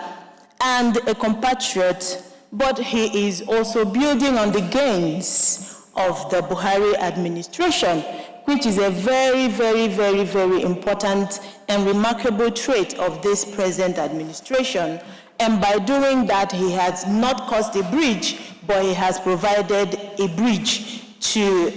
and a compatriot, but he is also building on the gains of the Buhari administration, which is a very, very, very, very important and remarkable trait of this present administration. And by doing that, he has not caused a bridge, but he has provided a bridge to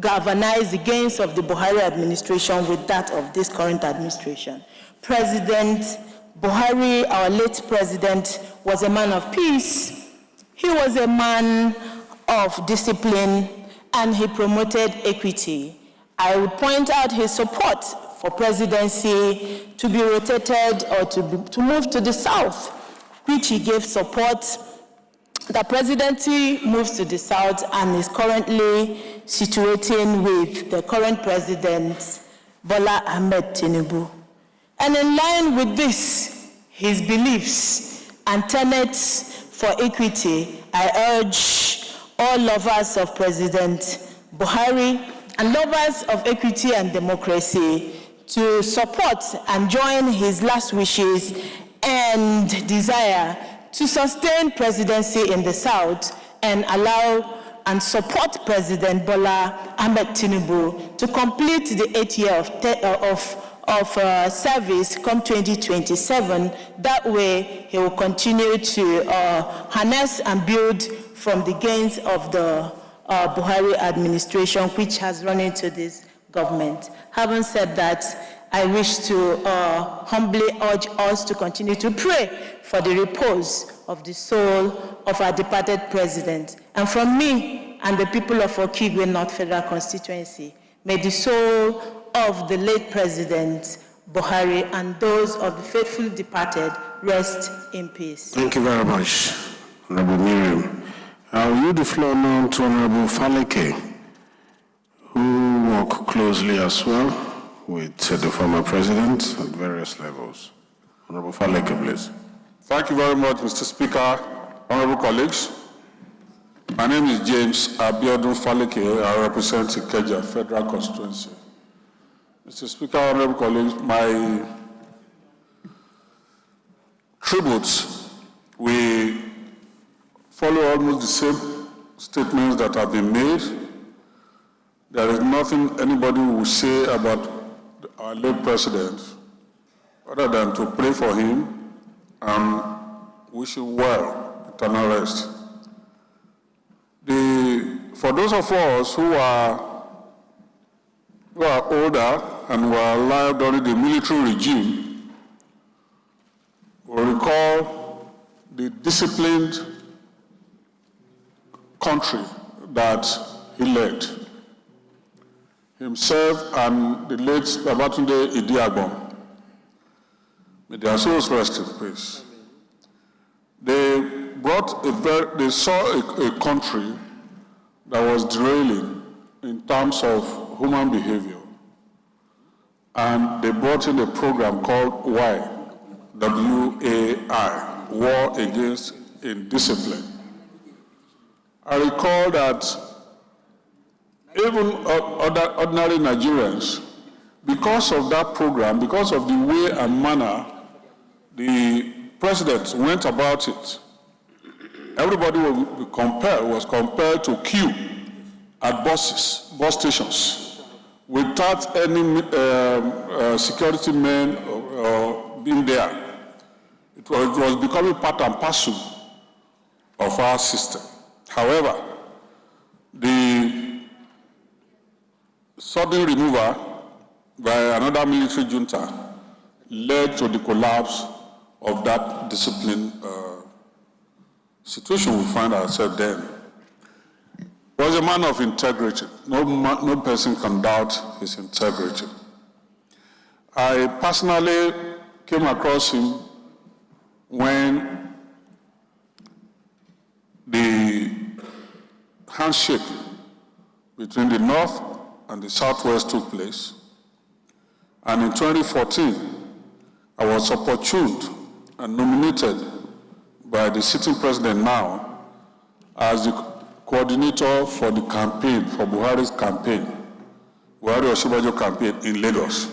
galvanize the gains of the Buhari administration with that of this current administration. President Buhari, our late president, was a man of peace. He was a man of discipline, and he promoted equity. I would point out his support for presidency to be rotated or to move to the south, which he gave support. The presidency moves to the south and is currently situating with the current president, Bola Ahmed Tinubu. And in line with this, his beliefs and tenets for equity, I urge all lovers of President Buhari and lovers of equity and democracy to support and join his last wishes and desire to sustain presidency in the South and allow and support President Bola Ahmed Tinubu to complete the 8th year of service come 2027. That way, he will continue to harness and build from the gains of the Buhari administration, which has run into this government. Having said that, I wish to humbly urge us to continue to pray for the repose of the soul of our departed president. And from me and the people of Okigwe North Federal Constituency, may the soul of the late President Buhari and those of the faithful departed rest in peace. Thank you very much, Honorable Miriam. I will yield the floor now to Honorable Faleke, who worked closely as well with the former president at various levels. Honorable Faleke, please. Thank you very much, Mr. Speaker, honorable colleagues. My name is James Abiodun Faleke. I represent Ikeja Federal Constituency. Mr. Speaker, honorable colleagues, my tributes, we follow almost the same statements that have been made. There is nothing anybody will say about our late president other than to pray for him and wish him well, eternal rest. For those of us who are older and were alive during the military regime, will recall the disciplined country that he led. Himself and the late Babatunde Idi-Agbon, may their souls rest in peace. They saw a country that was derailing in terms of human behavior. And they brought in a program called WAI, W-A-I, War Against Indiscipline. I recall that even ordinary Nigerians because of that program, because of the way and manner the president went about it, everybody was compelled to queue at bus stations without any security men being there. It was becoming part and parcel of our system. However, the sudden removal by another military junta led to the collapse of that discipline situation we find ourselves then. Was a man of integrity. No person can doubt his integrity. I personally came across him when the handshake between the North and the Southwest took place. And in 2014, I was opportuned and nominated by the sitting president now as the coordinator for the campaign, for Buhari's campaign, Buhari Osinbajo campaign in Lagos.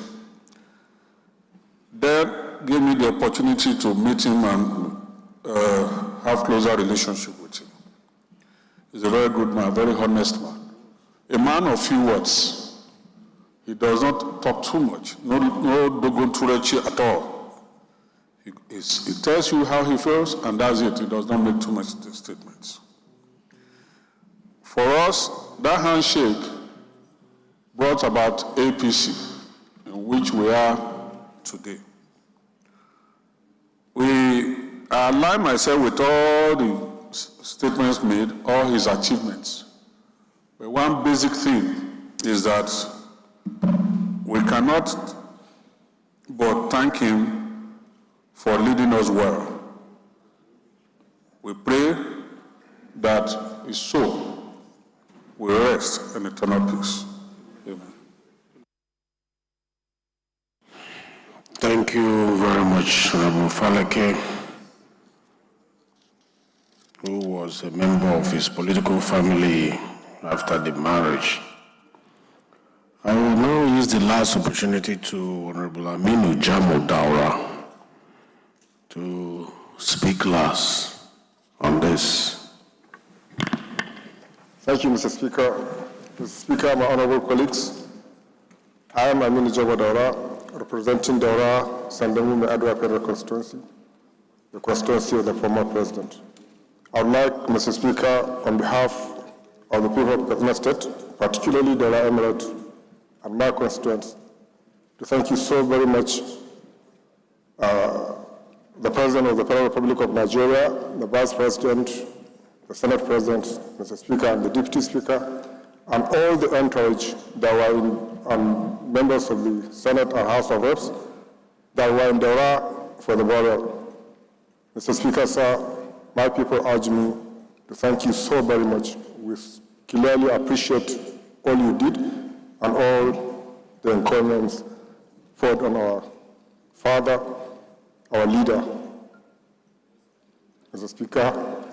That gave me the opportunity to meet him and have closer relationship with him. He's a very good man, very honest man. A man of few words. He does not talk too much. No dogon turechi at all. He tells you how he feels, and that's it. He does not make too much statements. For us, that handshake brought about APC, in which we are today. I align myself with all the statements made, all his achievements. But one basic thing is that we cannot but thank him for leading us well. We pray that his soul will rest in eternal peace. Amen. Thank you very much, Honorable Faleke, who was a member of his political family after the marriage. I will now use the last opportunity to Honorable Aminu Jamo Daura to speak last on this. Thank you, Mr. Speaker. Mr. Speaker, my honorable colleagues, I am Aminu Jamo Daura, representing Daura Sandamume Adwa Federal Constituency, the constituency of the former president. I would like, Mr. Speaker, on behalf of the people of Kaduna State, particularly Daura Emirate and my constituents, to thank you so very much, the President of the Federal Republic of Nigeria, the Vice President, the Senate President, Mr. Speaker, and the Deputy Speaker, and all the entourage that were in, members of the Senate and House of Reps that were in Daura for the burial. Mr. Speaker, sir, my people urge me to thank you so very much. We clearly appreciate all you did and all the encouragements poured on our father, our leader. Mr. Speaker,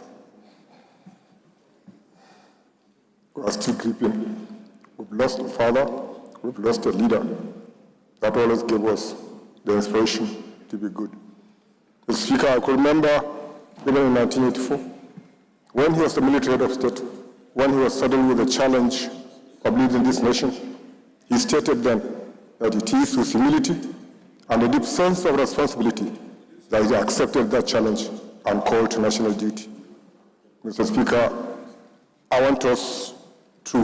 we are still grieving. We've lost a father, we've lost a leader that always gave us the inspiration to be good. Mr. Speaker, I could remember even in 1984, when he was the military head of state, when he was saddled with the challenge of leading this nation, he stated then that it is with humility and a deep sense of responsibility that he accepted that challenge and called to national duty. Mr. Speaker, I want us to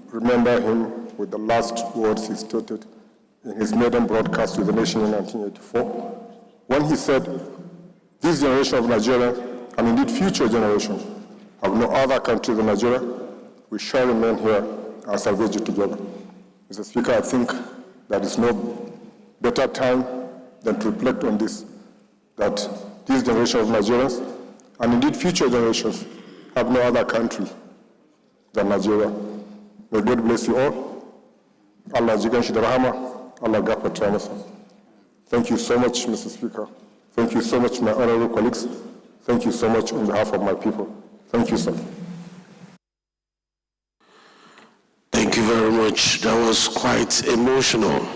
remember him with the last words he stated in his maiden broadcast to the nation in 1984, when he said, "This generation of Nigerians, and indeed future generations, have no other country than Nigeria. We shall remain here and salvage it together." Mr. Speaker, I think there is no better time than to reflect on this, that this generation of Nigerians, and indeed future generations, have no other country than Nigeria. May God bless you all. Allah jigan shi da rahama, Allah gafarta masa. Thank you so much, Mr. Speaker. Thank you so much, my honorable colleagues. Thank you so much on behalf of my people. Thank you, sir. Thank you very much. That was quite emotional.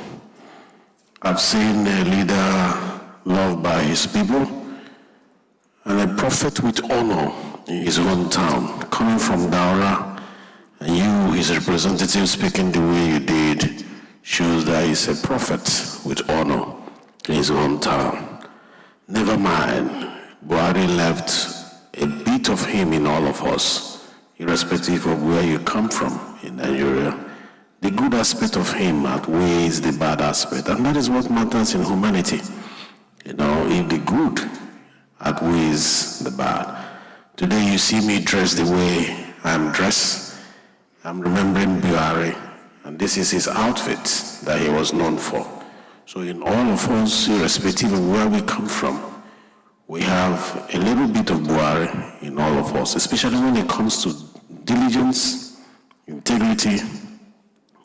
I've seen a leader loved by his people and a prophet with honor in his hometown, coming from Daura, and you, his representative, speaking the way you did, shows that he's a prophet with honor in his hometown. Never mind, Buhari left a bit of him in all of us, irrespective of where you come from in Nigeria. The good aspect of him outweighs the bad aspect, and that is what matters in humanity. You know, if the good outweighs the bad. Today you see me dressed the way I'm dressed. I'm remembering Buhari, and this is his outfit that he was known for. So in all of us, irrespective of where we come from, we have a little bit of Buhari in all of us, especially when it comes to diligence, integrity,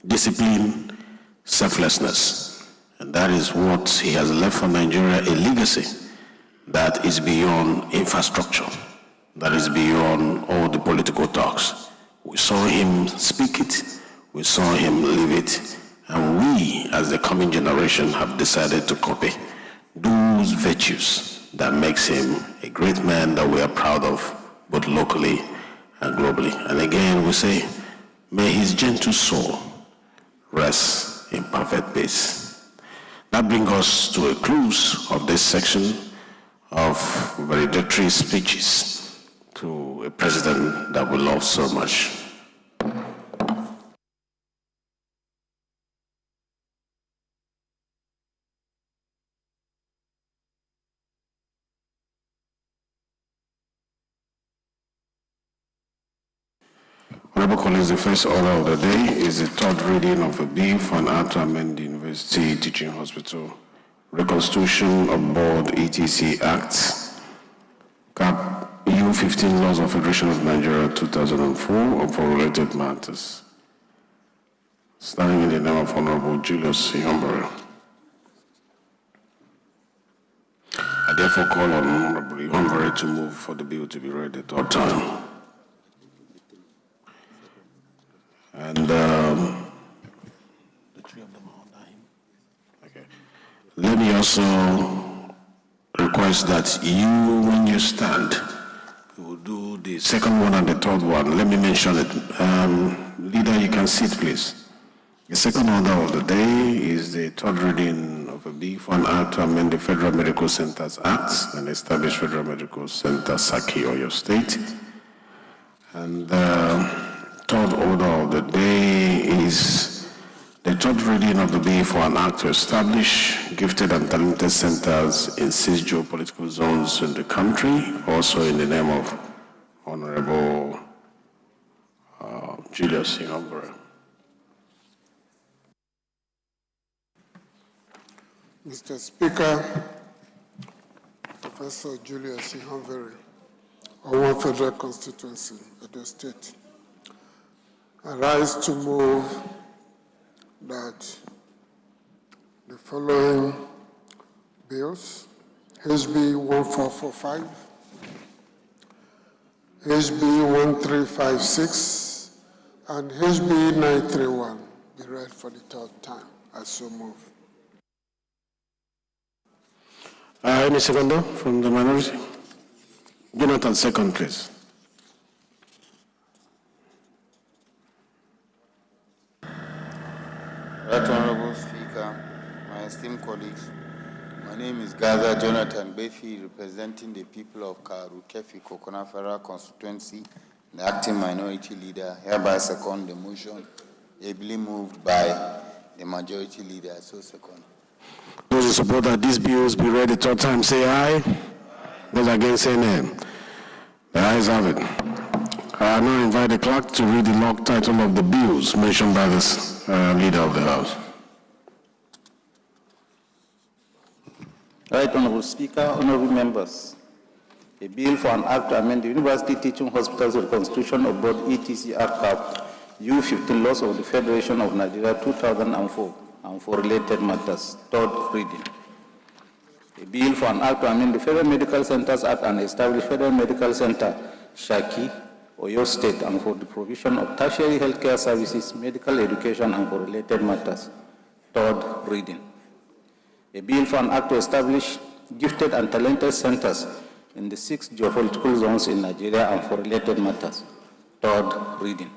discipline, selflessness. And that is what he has left for Nigeria, a legacy that is beyond infrastructure, that is beyond all the political talks. We saw him speak it, we saw him live it, and we, as the coming generation, have decided to copy those virtues that makes him a great man that we are proud of, both locally and globally. And again, we say, may his gentle soul rest in perfect peace. That brings us to a close of this section of valedictory speeches to a president that we love so much. Honorable colleagues, the first order of the day is the third reading of a bill for an act to amend the University Teaching Hospital Reconstitution of Board ETC Act, Cap EU15 Laws of Federation of Nigeria 2004, and for related matters. Standing in the name of Honorable Julius Ihombere. I therefore call on Honorable Ihombere to move for the bill to be read the third time. And the three of them are dying. Okay. Let me also request that you, when you stand, you will do the second one and the third one. Let me mention it. Leader, you can sit, please. The second order of the day is the third reading of a bill for an act to amend the Federal Medical Centers Act and establish Federal Medical Center Saki, Oyo State. And third order of the day is the third reading of the bill for an act to establish gifted and talented centers in 6 geopolitical zones in the country, also in the name of Honorable Julius Ihombere. Mr. Speaker, Professor Julius Ihombere, Owo Federal Constituency, Edo State. I rise to move that the following bills, HB 1445, HB 1356, and HB 931 be read for the third time. I so move. Any seconder from the minority? Jonathan, second, please. Right Honorable Speaker, my esteemed colleagues, my name is Gaza Jonathan Befi, representing the people of Karu Kefi Kokona Federal Constituency, the acting minority leader, hereby second the motion ably moved by the majority leader, so second. Those who support that these bills be read the third time, say aye. Those against, say nay. The ayes have it. I now invite the clerk to read the log title of the bills mentioned by the Leader of the House. Right Honorable Speaker, honorable members, a bill for an act to amend the University Teaching Hospitals Reconstitution of Board ETC Act Cap EU15 Laws of the Federation of Nigeria 2004 and for related matters. Third reading. A bill for an act to amend the Federal Medical Centers Act and establish Federal Medical Center Shaki, Oyo State, and for the provision of tertiary healthcare services, medical education, and for related matters. Third reading. a bill for an act to establish gifted and talented centers in the 6 geopolitical zones in Nigeria and for related matters. Third reading.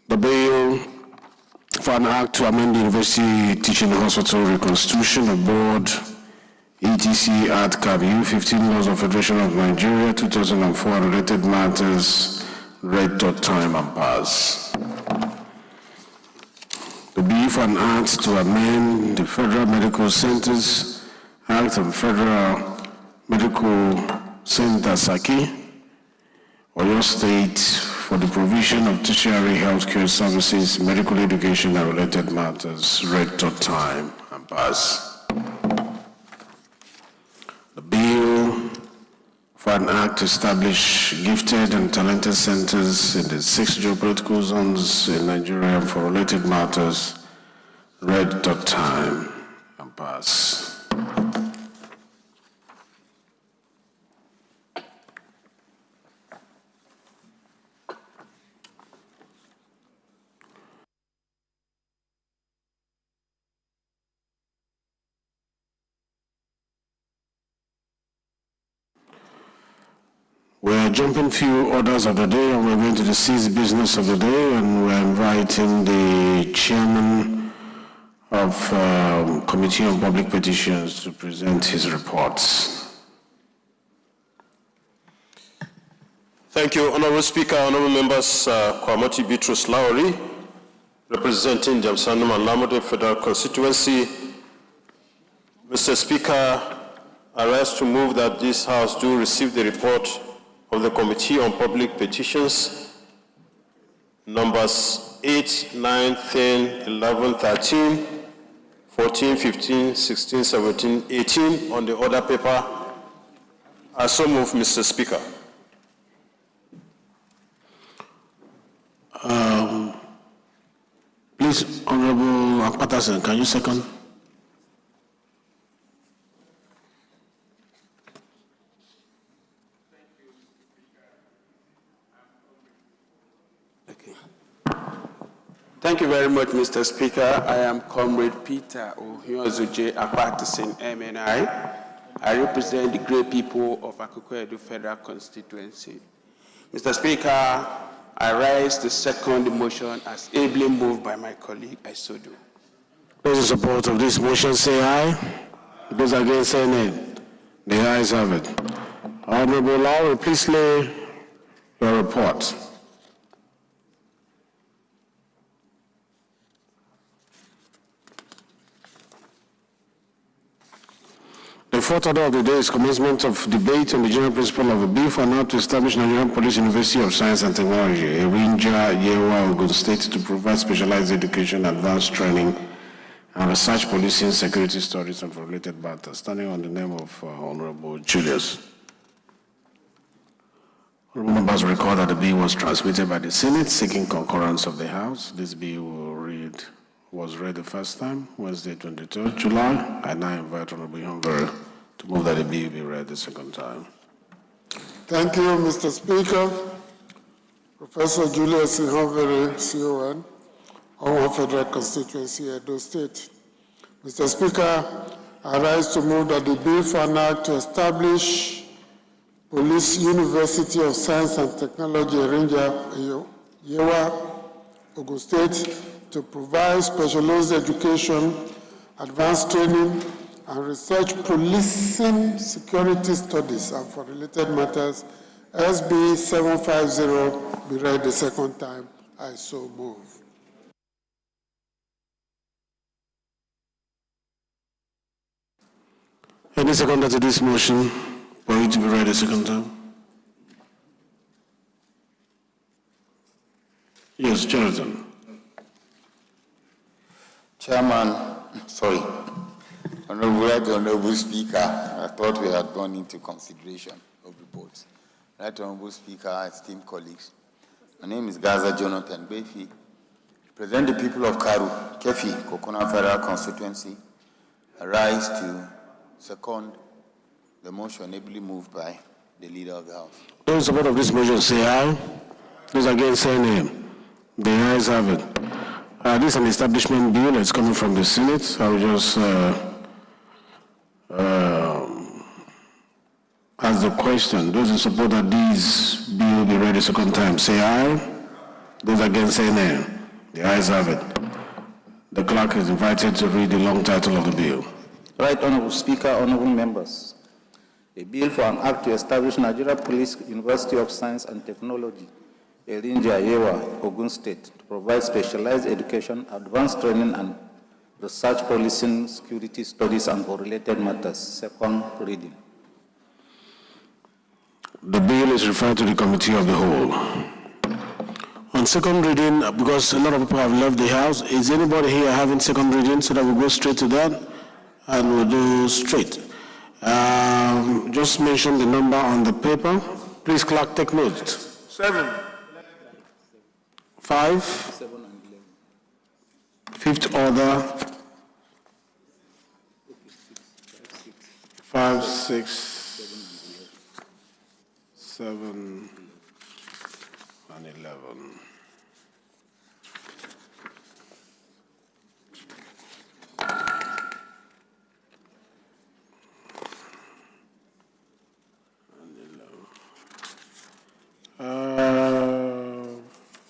The bill for an act to amend the University Teaching Hospital Reconstitution of Board, ETC Act CABU, 15 Laws of Federation of Nigeria, 2004, related matters, read, third time, and pass. The bill for an act to amend the Federal Medical Centers Act and Federal Medical Center Saki, Oyo State, for the provision of tertiary healthcare services, medical education, and related matters, read, third time, and pass. The bill for an act to establish gifted and talented centers in the 6 geopolitical zones in Nigeria and for related matters, read, third time, and pass. We're jumping few orders of the day, and we're going to the 6th business of the day, and we're inviting the chairman of Committee on Public Petitions to present his reports. Thank you, Honorable Speaker, Honorable Members, Kwamati Bitrus Lowry, representing Jamsanum and Lamode Federal Constituency. Mr. Speaker, I rise to move that this House do receive the report of the Committee on Public Petitions, numbers 8, 9, 10, 11, 13, 14, 15, 16, 17, 18 on the order paper. I so move, Mr. Speaker. Please, Honorable Patterson, can you second? Thank you very much, Mr. Speaker. I am Comrade Peter Ohiozoje Apatison, MNI. I represent the great people of Akoko-Edo Federal Constituency. Mr. Speaker, I raise the second motion as ably moved by my colleague, I so do. Those in support of this motion say aye. Those against say nay. The ayes have it. Honorable Lowry, please lay your report. The fourth order of the day is commencement of debate on the general principle of a bill for an act to establish Nigerian Police University of Science and Technology, Erinja, Yewa, Ogun State, to provide specialized education, advanced training, and research policing, security studies, and for related matters. Standing on the name of Honorable Julius. Honorable members recall that the bill was transmitted by the Senate seeking concurrence of the House. This bill was read the first time, Wednesday, 23rd July. I now invite Honorable Ihonvere to move that the bill be read the second time. Thank you, Mr. Speaker. Professor Julius Ihonvere, CON, Owo Federal Constituency, Edo State. Mr. Speaker, I rise to move that the bill for an act to establish Police University of Science and Technology, Erinja, Yewa, Ogun State, to provide specialized education, advanced training, and research policing security studies and for related matters, SB 750, be read the second time. I so move. Any seconder to this motion for it to be read the second time? Yes, Jonathan. Chairman, Honorable Speaker, I thought we had gone into consideration of reports. Right Honorable Speaker, esteemed colleagues, my name is Gaza Jonathan Befi, represent the people of Karu, Kefi, Kokona Federal Constituency. I rise to second the motion ably moved by the Leader of the House. Those in support of this motion say aye. Those against say nay. The ayes have it. This is an establishment bill that's coming from the Senate. I will just ask the question. Those in support that this bill be read a second time say aye. Those against say nay. The ayes have it. The clerk is invited to read the long title of the bill. Right Honorable Speaker, honorable members. A bill for an act to establish Nigeria Police University of Science and Technology, Erinja Yewa, Ogun State, to provide specialized education, advanced training, and research policing, security studies, and for related matters. Second reading. The bill is referred to the Committee of the Whole. On second reading, because a lot of people have left the House, is anybody here having second reading so that we go straight to that? And we'll do straight. Just mention the number on the paper. Please, clerk, take note. 7. 5. 5th order. 5, 6, 7, and 11.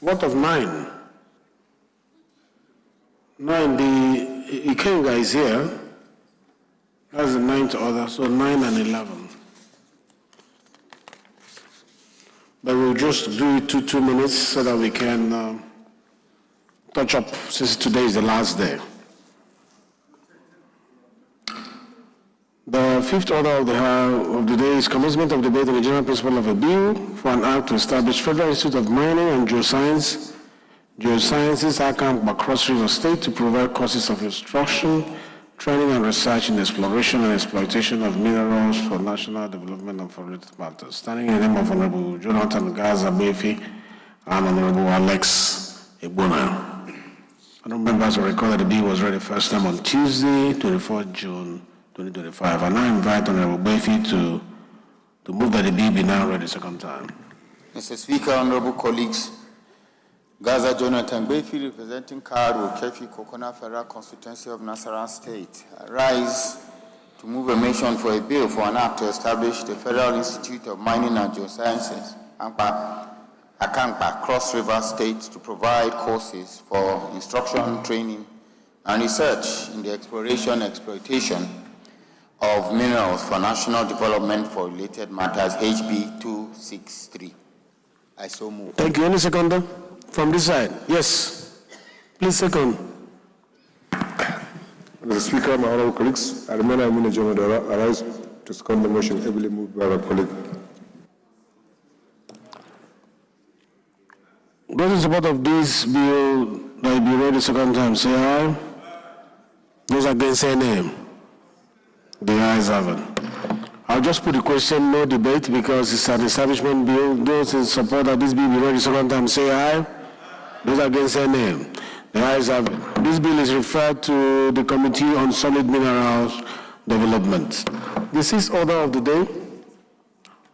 What of 9? 9, the Ikenga is here. That's the 9th order, so 9 and 11. But we'll just do it 2 minutes so that we can touch up, since today is the last day. The 5th order of the day is commencement of debate on the general principle of a bill for an act to establish Federal Institute of Mining and Geosciences, Akamkpa, Cross River State, to provide courses of instruction, training, and research in exploration and exploitation of minerals for national development and for related matters. Standing in the name of Honorable Jonathan Gaza Befi and Honorable Alex Ebona. Honorable members will recall that the bill was read the first time on Tuesday, 24th June, 2025. I now invite Honorable Befi to move that the bill be now read a second time. Mr. Speaker, honorable colleagues, Gaza Jonathan Befi, representing Karu, Kefi, Kokona Federal Constituency of Nasarawa State, I rise to move a motion for a bill for an act to establish the Federal Institute of Mining and Geosciences, Akamkpa, Cross River State, to provide courses for instruction, training, and research in the exploration and exploitation of minerals for national development for related matters, HB 263. I so move. Thank you. Any seconder? From this side? Yes. Please second. Mr. Speaker, my honorable colleagues, I remain Amina Jomadara. I rise to second the motion ably moved by our colleague. Those in support of this bill that will be read a second time, say aye. Those against, say nay. The ayes have it. I'll just put the question, no debate, because it's an establishment bill. Those in support that this bill be read a second time, say aye. Those against, say nay. The ayes have it. This bill is referred to the Committee on Solid Minerals Development. The 6th order of the day.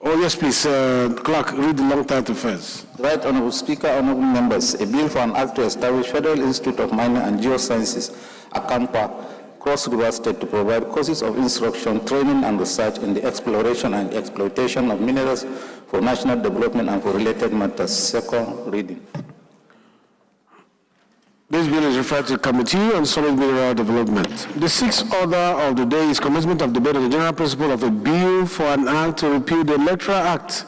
Oh, yes, please. Clerk, read the long title first. Right Honorable Speaker, honorable members, a bill for an act to establish Federal Institute of Mining and Geosciences, Akamkpa, Cross River State, to provide courses of instruction, training, and research in the exploration and exploitation of minerals for national development and for related matters. Second reading. This bill is referred to the Committee on Solid Mineral Development. The 6th order of the day is commencement of debate on the general principle of a bill for an act to repeal the Electoral Act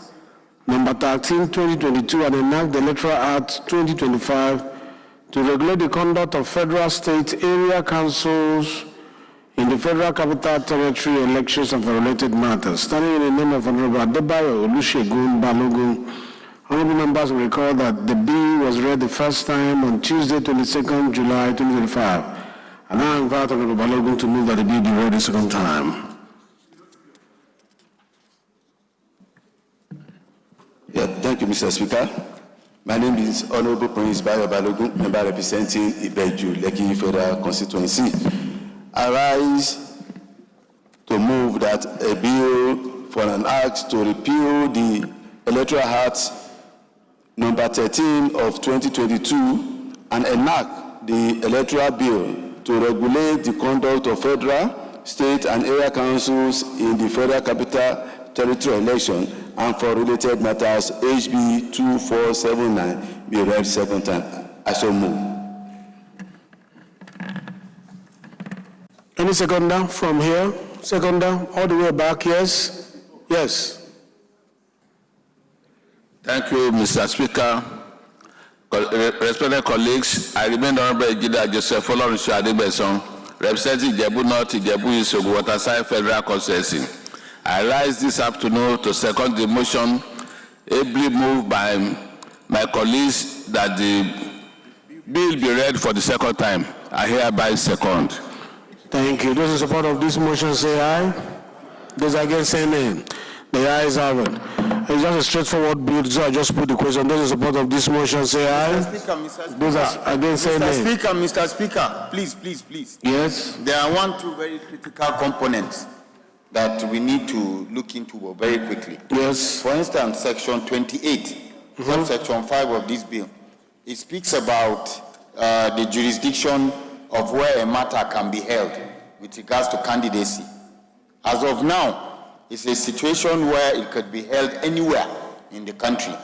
number 13/2022 and enact the Electoral Act 2025 to regulate the conduct of federal, state, area councils in the Federal Capital Territory elections and for related matters. Standing in the name of Honorable Adebayo Olusegun Balogun, honorable members will recall that the bill was read the first time on Tuesday, 22nd July 2025, I now invite Honorable Balogun to move that the bill be read a second time. Yeah, thank you, Mr. Speaker. My name is Honorable Prince Bayo Balogun, member representing Ibeju, Lekki Federal Constituency. I rise to move that a bill for an act to repeal the Electoral Act number 13 of 2022 and enact the electoral bill to regulate the conduct of federal, state, and area councils in the Federal Capital Territory election and for related matters, HB 2479, be read second time. I shall move. Any seconder from here? Seconder, all the way back, yes? Yes. Thank you, Mr. Speaker. Respected colleagues, I remain Honorable Ejida Joseph Olorunsho Adebeson, representing Ijebu North, Ijebu East, Waterside Federal Constituency. I rise this afternoon to second the motion ably moved by my colleagues that the bill be read for the second time. I hereby second. Thank you. Those in support of this motion say aye. Those against say nay. The ayes have it. It's just a straightforward bill, so I just put the question. Those in support of this motion say aye. Mr. Speaker, Those against say nay. Mr. Speaker, please. Yes. There are two very critical components that we need to look into very quickly. Yes. For instance, Section 28, Subsection 5 of this bill, it speaks about the jurisdiction of where a matter can be held with regards to candidacy. As of now, it's a situation where it could be held anywhere in the country.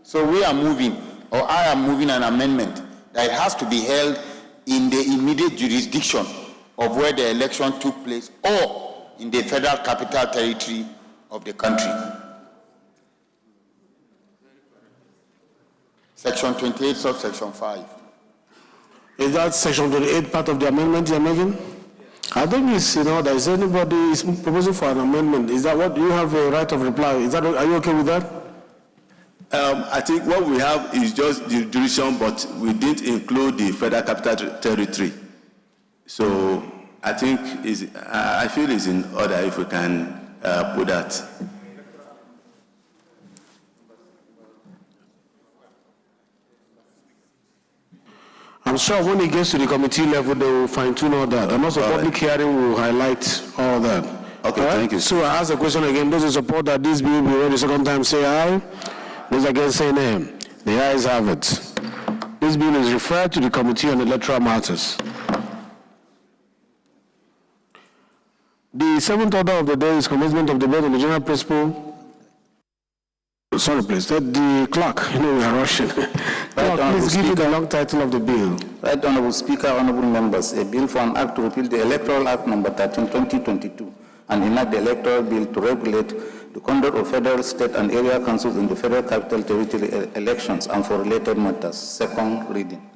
So we are moving, or I am moving an amendment that it has to be held in the immediate jurisdiction of where the election took place or in the Federal Capital Territory of the country. Section 28, subsection 5. Is that Section 28 part of the amendment you're making? I think it's in order. Is anybody is proposing for an amendment? Is that what you have a right of reply? Is that, are you okay with that? I think what we have is just the jurisdiction, but we didn't include the Federal Capital Territory. So I think I feel it's in order if we can put that. I'm sure when it gets to the committee level, they will fine-tune all that. And also public hearing will highlight all that. Okay, thank you. So I ask the question again. Those in support that this bill be read the second time say aye. Those against say nay. The ayes have it. This bill is referred to the Committee on Electoral Matters. The seventh order of the day is commencement of debate on the general principle. Sorry, please. The clerk, we are rushing. Please give me the long title of the bill. Right, Honorable Speaker, honorable members, a bill for an act to repeal the Electoral Act number 13, 2022, and enact the electoral bill to regulate the conduct of federal, state, and area councils in the Federal Capital Territory elections and for related matters. Second reading.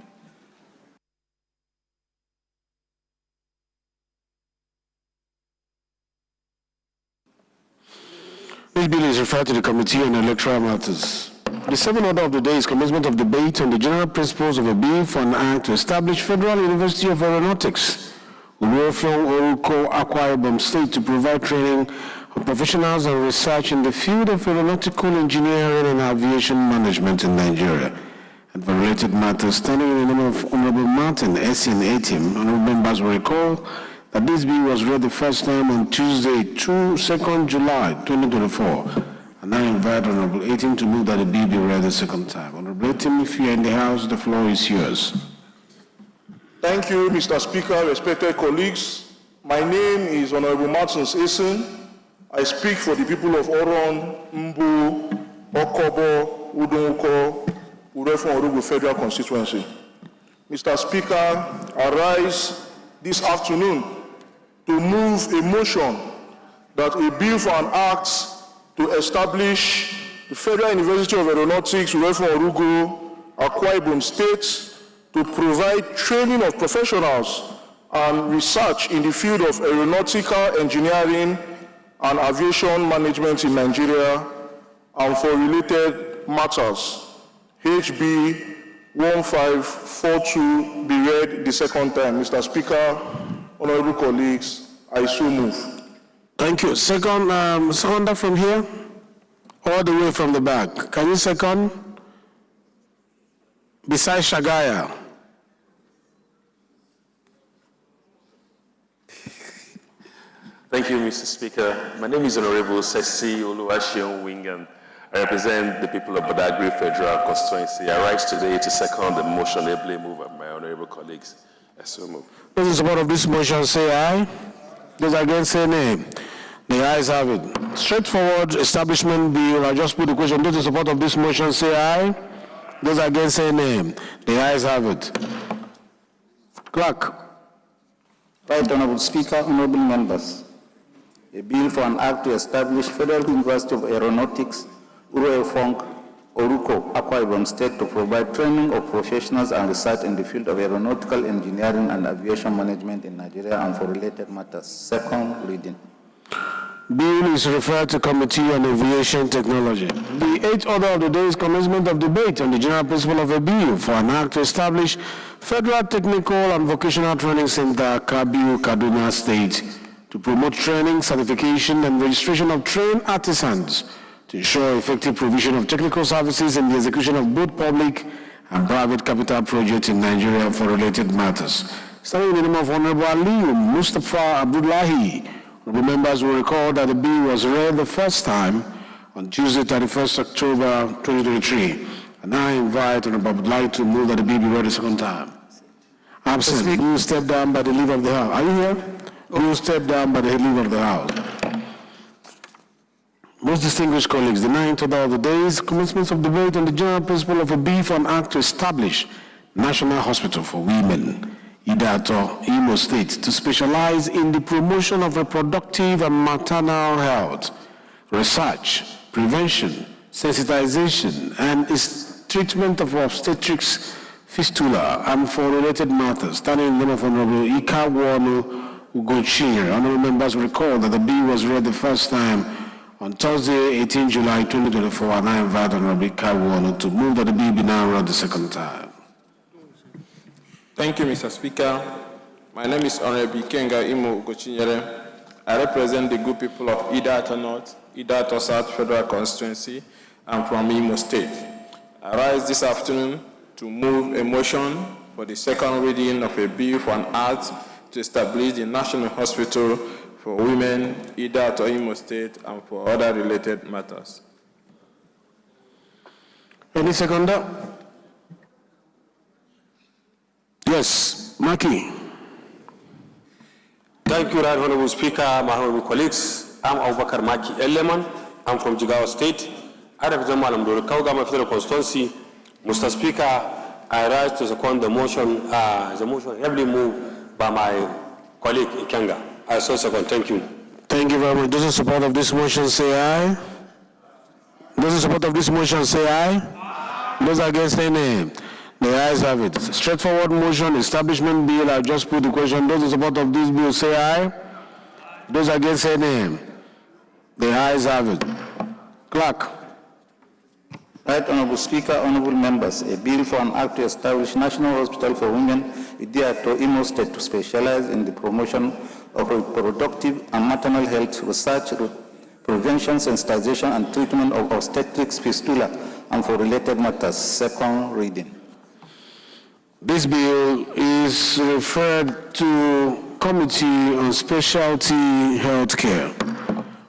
This bill is referred to the Committee on Electoral Matters. The seventh order of the day is commencement of debate on the general principles of a bill for an act to establish Federal University of Aeronautics, Uruofia Oruko, Akwa Ibom State, to provide training of professionals and research in the field of aeronautical engineering and aviation management in Nigeria. And for related matters, standing in the name of Honorable Martin Essien Etim, honorable members will recall that this bill was read the first time on Tuesday, 2nd July 2024. And I invite Honorable Etim to move that the bill be read the second time. Honorable Etim, if you're in the House, the floor is yours. Thank you, Mr. Speaker, respected colleagues. My name is Honorable Martin Essien. I speak for the people of Oron, Mbu, Okobo, Udonko, Uruofia Orugu Federal Constituency. Mr. Speaker, I rise this afternoon to move a motion that a bill for an act to establish the Federal University of Aeronautics, Uruofia Orugu, Akwa Ibom State, to provide training of professionals and research in the field of aeronautical engineering and aviation management in Nigeria and for related matters, HB 1542 be read the second time. Mr. Speaker, honorable colleagues, I so move. Thank you. Seconder from here, all the way from the back. Can you second? Besides Shagaya. Thank you, Mr. Speaker. My name is Honorable Sesi Oluwaseun Wingham. I represent the people of Badagry Federal Constituency. I rise today to second the motion ably moved by my honorable colleagues. I so move. Those in support of this motion say aye. Those against say nay. The ayes have it. Straightforward establishment bill. I just put the question. Those in support of this motion say aye. Those against say nay. The ayes have it. Clerk. Right Honorable Speaker, honorable members. A bill for an act to establish Federal University of Aeronautics, Uru-Efong, Oruko, Akwa Ibom State to provide training of professionals and research in the field of aeronautical engineering and aviation management in Nigeria and for related matters. Second reading. Bill is referred to Committee on Aviation Technology. The eighth order of the day is commencement of debate on the general principle of a bill for an act to establish Federal Technical and Vocational Training Center, Kabiu, Kaduna State, to promote training, certification, and registration of trained artisans to ensure effective provision of technical services in the execution of both public and private capital projects in Nigeria for related matters. Starting in the name of Honorable Aliyu Mustafa Abdullahi, honorable members will recall that the bill was read the first time on Tuesday, 31st October 2023. And I invite Honorable Abdullahi to move that the bill be read the second time. Absent. You step down by the leave of the House. Are you here? You step down by the leave of the House. Most distinguished colleagues, the ninth order of the day is commencement of debate on the general principle of a bill for an act to establish National Hospital for Women, Idato, Imo State, to specialize in the promotion of reproductive and maternal health, research, prevention, sensitization, and its treatment of obstetrics, fistula, and for related matters. Standing in the name of Honorable Ika Wonu Ugochir, honorable members recall that the bill was read the first time on Thursday, 18 July 2024, and I invite Honorable Ika Wonu to move that the bill be now read the second time. Thank you, Mr. Speaker. My name is Honorable Kenga Imo Ugochinyere. I represent the good people of Idato North, Idato South Federal Constituency. I'm from Imo State. I rise this afternoon to move a motion for the second reading of a bill for an act to establish the National Hospital for Women, Idato, Imo State, and for other related matters. Any seconder? Yes, Maki. Thank you, Right Honorable Speaker, my honorable colleagues. I'm Abubakar Maki Eleman. I'm from Jigawa State. I represent Malam Dori Kaugama Federal Constituency. Mr. Speaker, I rise to second the motion heavily moved by my colleague Ikenga. I so second. Thank you. Thank you very much. Those in support of this motion say aye. Those in support of this motion say aye. Those against say nay. The ayes have it. Straightforward motion, establishment bill. I just put the question. Those in support of this bill say aye. Those against say nay. The ayes have it. Clerk. Right Honorable Speaker, honorable members, a bill for an act to establish National Hospital for Women, Idato, Imo State, to specialize in the promotion of reproductive and maternal health, research, prevention, sensitization, and treatment of obstetrics, fistula, and for related matters. Second reading. This bill is referred to Committee on Specialty Healthcare.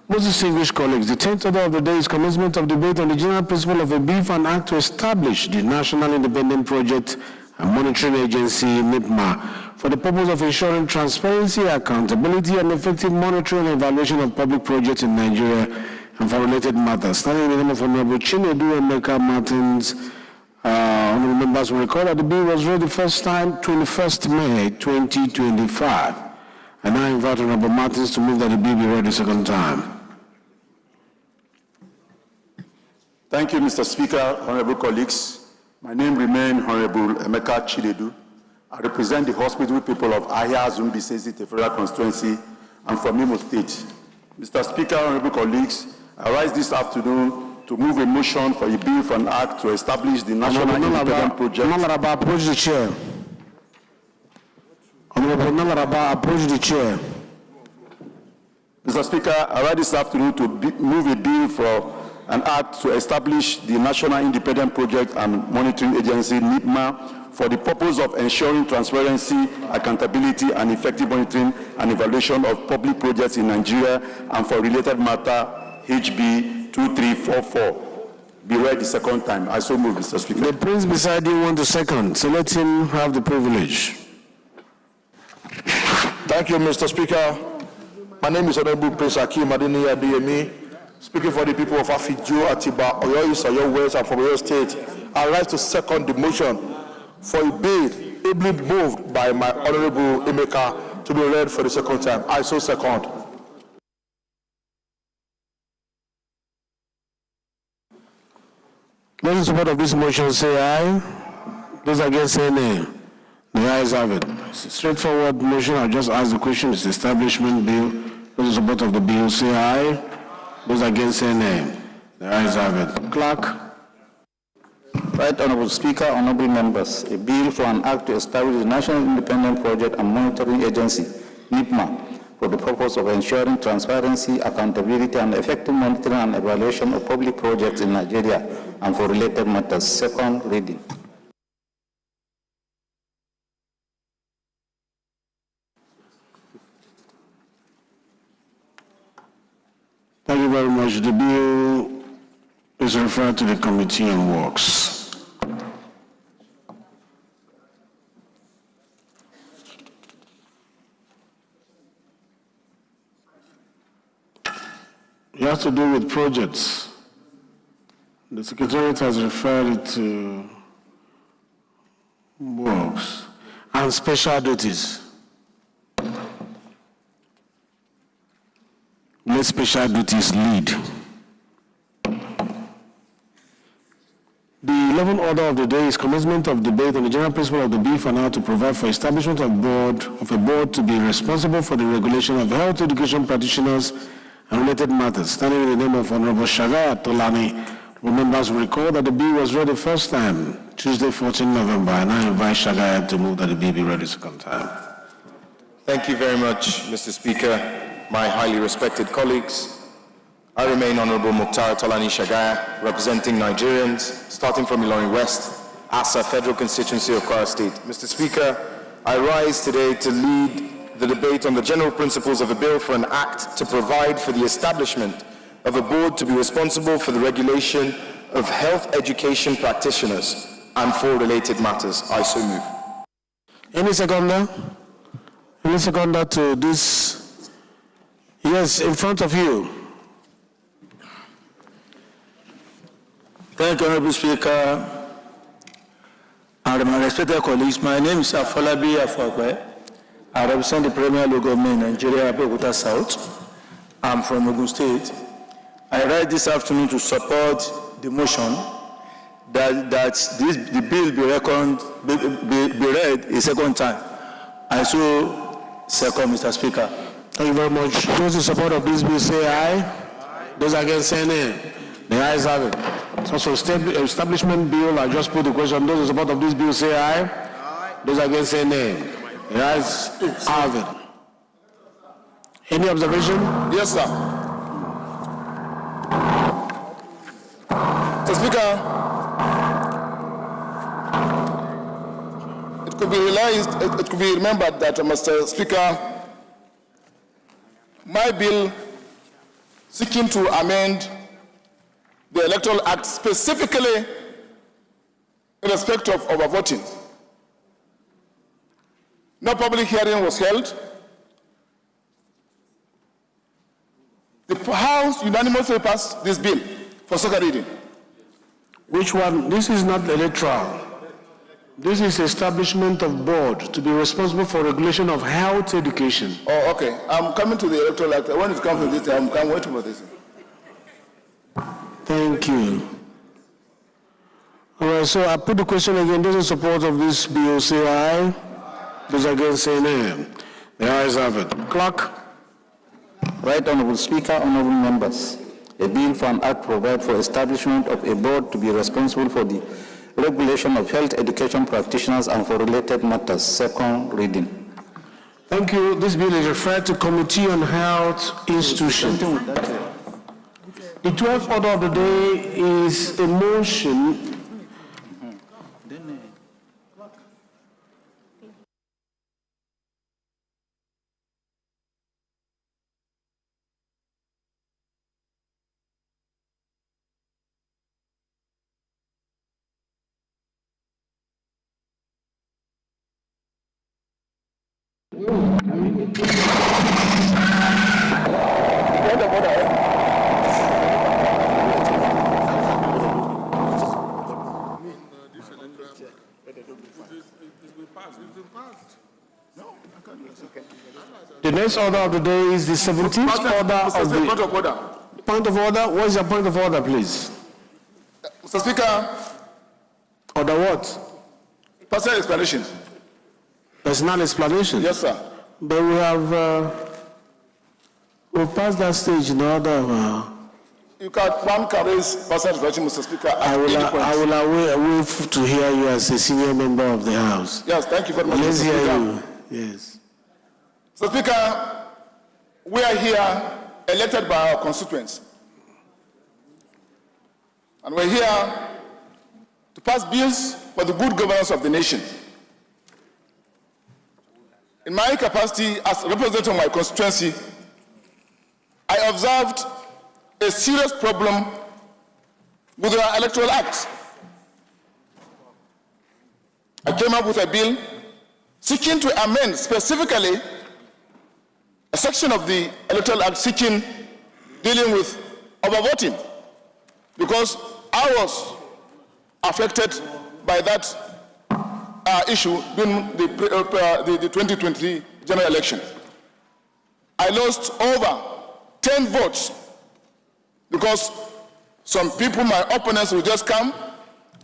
Most distinguished colleagues, the 10th order of the day is commencement of debate on the general principle of a bill for an act to establish the National Independent Project and Monitoring Agency, NIPMA, for the purpose of ensuring transparency, accountability, and effective monitoring and evaluation of public projects in Nigeria and for related matters. Standing in the name of Honorable Chinedu Emeka Martins, honorable members will recall that the bill was read the first time, 21st May 2025. And I invite Honorable Martins to move that the bill be read the second time. Thank you, Mr. Speaker, honorable colleagues. My name remains Honorable Emeka Chinedu. I represent the hospital people of Ahia Zumbi State Federal Constituency and from Imo State. Mr. Speaker, honorable colleagues, I rise this afternoon to to move a motion for a bill for an act to establish the National Independent Project. Nalaraba, approach the chair. Honorable Nalaraba, approach the chair. Mr. Speaker, I rise this afternoon to move a bill for an act to establish the National Independent Project and Monitoring Agency, NIPMA, for the purpose of ensuring transparency, accountability, and effective monitoring and evaluation of public projects in Nigeria, and for related matter, HB 2344. Be read the second time. I so move, Mr. Speaker. The prince beside you wants a second, so let him have the privilege. Thank you, Mr. Speaker. My name is Honorable Prince Akim Adeni Adeyemi, speaking for the people of Afiju, Atiba, Oyo East, Oyo West, and from Oyo State. I rise to second the motion for a bill ably moved by my Honorable Emeka to be read for the second time. I so second. Those in support of this motion say aye. Those against say nay. The ayes have it. It's a straightforward motion. I'll just ask the question. It's the establishment bill. Those in support of the bill say aye. Those against say nay. The ayes have it. Clerk. Right Honorable Speaker, honorable members, a bill for an act to establish the National Independent Project and Monitoring Agency, NIPMA, for the purpose of ensuring transparency, accountability, and effective monitoring and evaluation of public projects in Nigeria and for related matters. Second reading. Thank you very much. The bill is referred to the Committee on Works. It has to do with projects. The Secretariat has referred it to Works and special duties. Let special duties lead. The 11th order of the day is commencement of debate on the general principle of the bill for now to provide for establishment of a board to be responsible for the regulation of health education practitioners and related matters. Standing in the name of Honorable Shagaya Tolani, members will recall that the bill was read the first time, Tuesday, 14 November, and I invite Shagaya to move that the bill be read the second time. Thank you very much, Mr. Speaker. My highly respected colleagues, I remain Honorable Mukhtar Tolani Shagaya, representing Nigerians, starting from Ilorin West, Asa Federal Constituency of Kwara State. Mr. Speaker, I rise today to lead the debate on the general principles of a bill for an act to provide for the establishment of a board to be responsible for the regulation of health education practitioners and for related matters. I so move. Any seconder? Any seconder to this? Yes, in front of you. Thank you, Honorable Speaker, and my respected colleagues. My name is Afolabi Afokwe. I represent the Premier Local Government in Nigeria, Abeokuta South. I'm from Ogun State. I rise this afternoon to support the motion that the bill be read a second time. I so second, Mr. Speaker. Thank you very much. Those in support of this bill say aye. Those against say nay. The ayes have it. So establishment bill, I just put the question. Those in support of this bill say aye. Those against say nay. The ayes have it. Any observation? Yes, sir. Mr. Speaker, it could be remembered that, Mr. Speaker, my bill seeking to amend the Electoral Act specifically in respect of overvoting. No public hearing was held. The House unanimously passed this bill for second reading. Which one? This is not electoral. This is establishment of board to be responsible for regulation of health education. Oh, okay. I'm coming to the Electoral Act. When it comes to this, I'm waiting for this. Thank you. All right, so I put the question again. Those in support of this bill say aye. Those against say nay. The ayes have it. Clerk. Right Honorable Speaker, honorable members. a bill for an act provide for establishment of a board to be responsible for the regulation of health education practitioners and for related matters. Second reading. Thank you. This bill is referred to Committee on Health Institutions. The 12th order of the day is a motion The next order of the day is the 17th order of the... Point of order. Point of order? What is your point of order, please? Mr. Speaker. Order what? Personal explanation. Personal explanation? Yes, sir. But we have... we've passed that stage in order one can raise personal explanation, Mr. Speaker, at I any point. will wait to hear you as a senior member of the House. Yes, thank you very much, Let's Mr. hear Speaker. you. Yes. Mr. Speaker, we are here elected by our constituents. And we're here to pass bills for the good governance of the nation. In my capacity as representative of my constituency, I observed a serious problem with our electoral act. I came up with a bill seeking to amend specifically a section of the electoral act dealing with overvoting, because I was affected by that issue during the 2023 general election. I lost over 10 votes because some people, my opponents, will just come,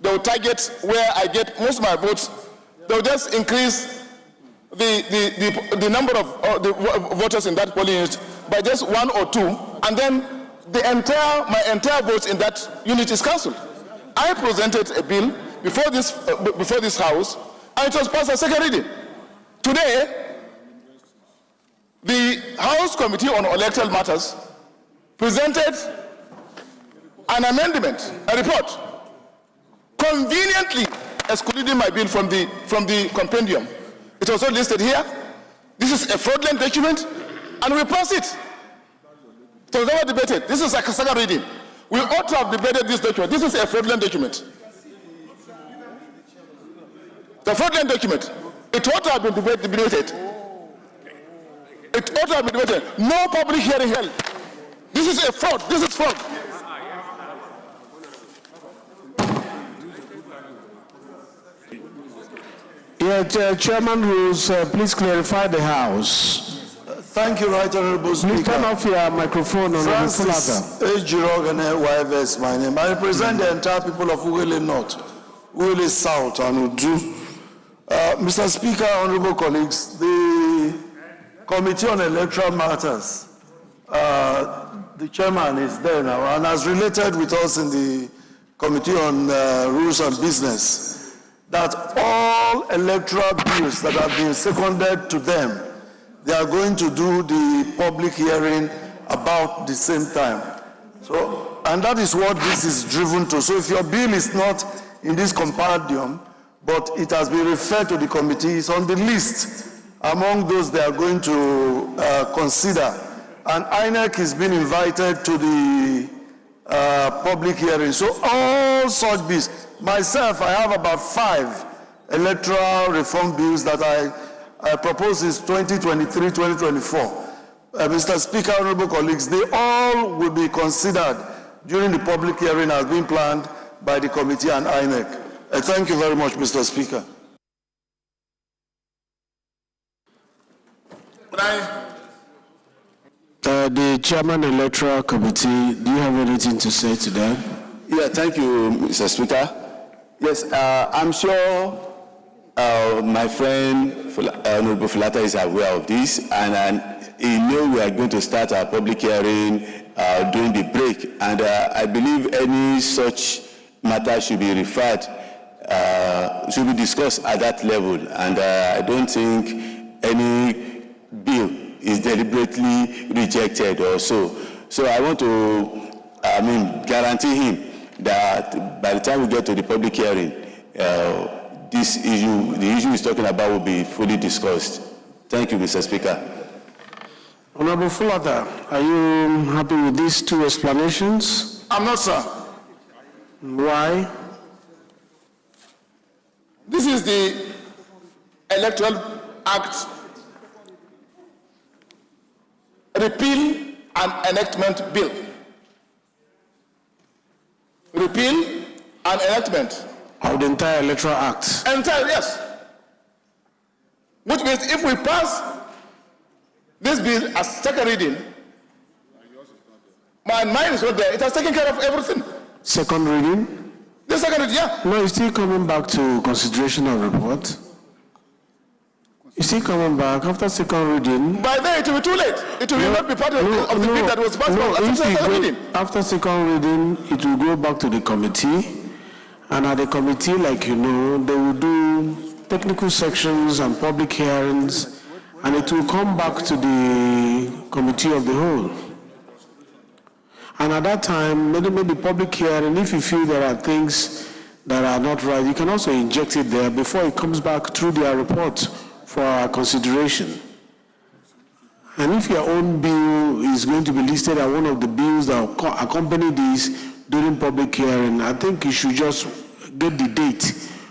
they will target where I get most of my votes, they will just increase the number of the voters in that polling unit by just 1 or 2, and then my entire votes in that unit is cancelled. I presented a bill before this House, and it was passed as second reading. Today, the House Committee on Electoral Matters presented an amendment, a report, conveniently excluding my bill from the compendium. It was not listed here. This is a fraudulent document, and we pass it. It was never debated. This is a second reading. We ought to have debated this document. This is a fraudulent document. The fraudulent document. It ought to have been debated. It ought to have been debated. No public hearing held. This is a fraud. This is fraud. Yeah, Chairman Rules, please clarify the House. Thank you, Right Honorable Speaker. Please turn off your microphone on Francis Ejirogane YFS, my name. I represent the entire people of Uwele North, Uwele South, and Udu. Mr. Speaker, honorable colleagues, the Committee on Electoral Matters, the chairman is there now and has related with us in the Committee on Rules and Business that all electoral bills that have been seconded to them, they are going to do the public hearing about the same time. So, and that is what this is driven to. So if your bill is not in this compendium, but it has been referred to the committee, it's on the list among those they are going to consider. And INEC is being invited to the public hearing. So all such bills, myself, I have about 5 electoral reform bills that I propose is 2023-2024. Mr. Speaker, honorable colleagues, they all will be considered during the public hearing as being planned by the committee and INEC. Thank you very much, Mr. Speaker. The Chairman Electoral Committee, do you have anything to say to that? Yeah, thank you, Mr. Speaker. Yes, I'm sure my friend Honorable Fulata is aware of this, and he knows we are going to start our public hearing during the break, and I believe any such matter should be referred, should be discussed at that level, and I don't think any bill is deliberately rejected or so. So I want to, guarantee him that by the time we get to the public hearing, this issue, the issue he's talking about, will be fully discussed. Thank you, Mr. Speaker. Honorable Fulata, are you happy with these two explanations? I'm not, sir. Why? This is the Electoral Act Repeal and Enactment Bill. Repeal and enactment. Of the entire Electoral Act? Entire, yes. Which means if we pass this bill as second reading, my mind is not there. It has taken care of everything. Second reading? The second reading, yeah. No, it's still coming back to consideration of report. It's still coming back after second reading. By then it will be too late. It will not be part of the bill that was passed as second reading. After second reading, it will go back to the committee. And at the committee, like you know, they will do technical sections and public hearings, and it will come back to the committee of the whole. And at that time, maybe public hearing, if you feel there are things that are not right, you can also inject it there before it comes back through their report for our consideration. And if your own bill is going to be listed as one of the bills that accompany this during public hearing, I think you should just get the date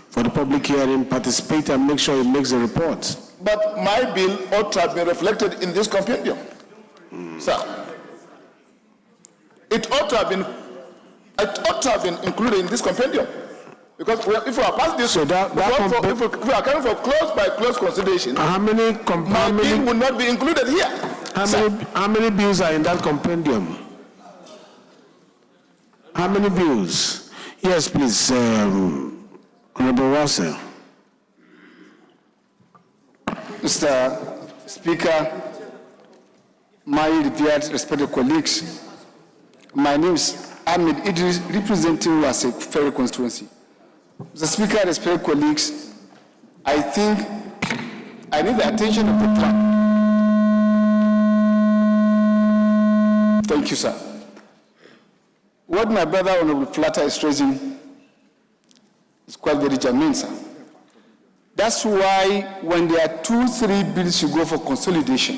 for the public hearing, participate, and make sure it makes a report. But my bill ought to have been reflected in this compendium, sir. It ought to have been included in this compendium. Because if we are past this, so if we are coming for close by close consideration, my bill will not be included here. How many bills are in that compendium? How many bills? Yes, please, Honorable Russell. Mr. Speaker, my revered respected colleagues, my name is Ahmed Idris, representing Wase Federal Constituency. Mr. Speaker, respected colleagues, I think I need the attention of the track. Thank you, sir. What my brother Honorable Flatter is raising is quite very germane, sir. That's why when there are 2-3 bills you go for consolidation,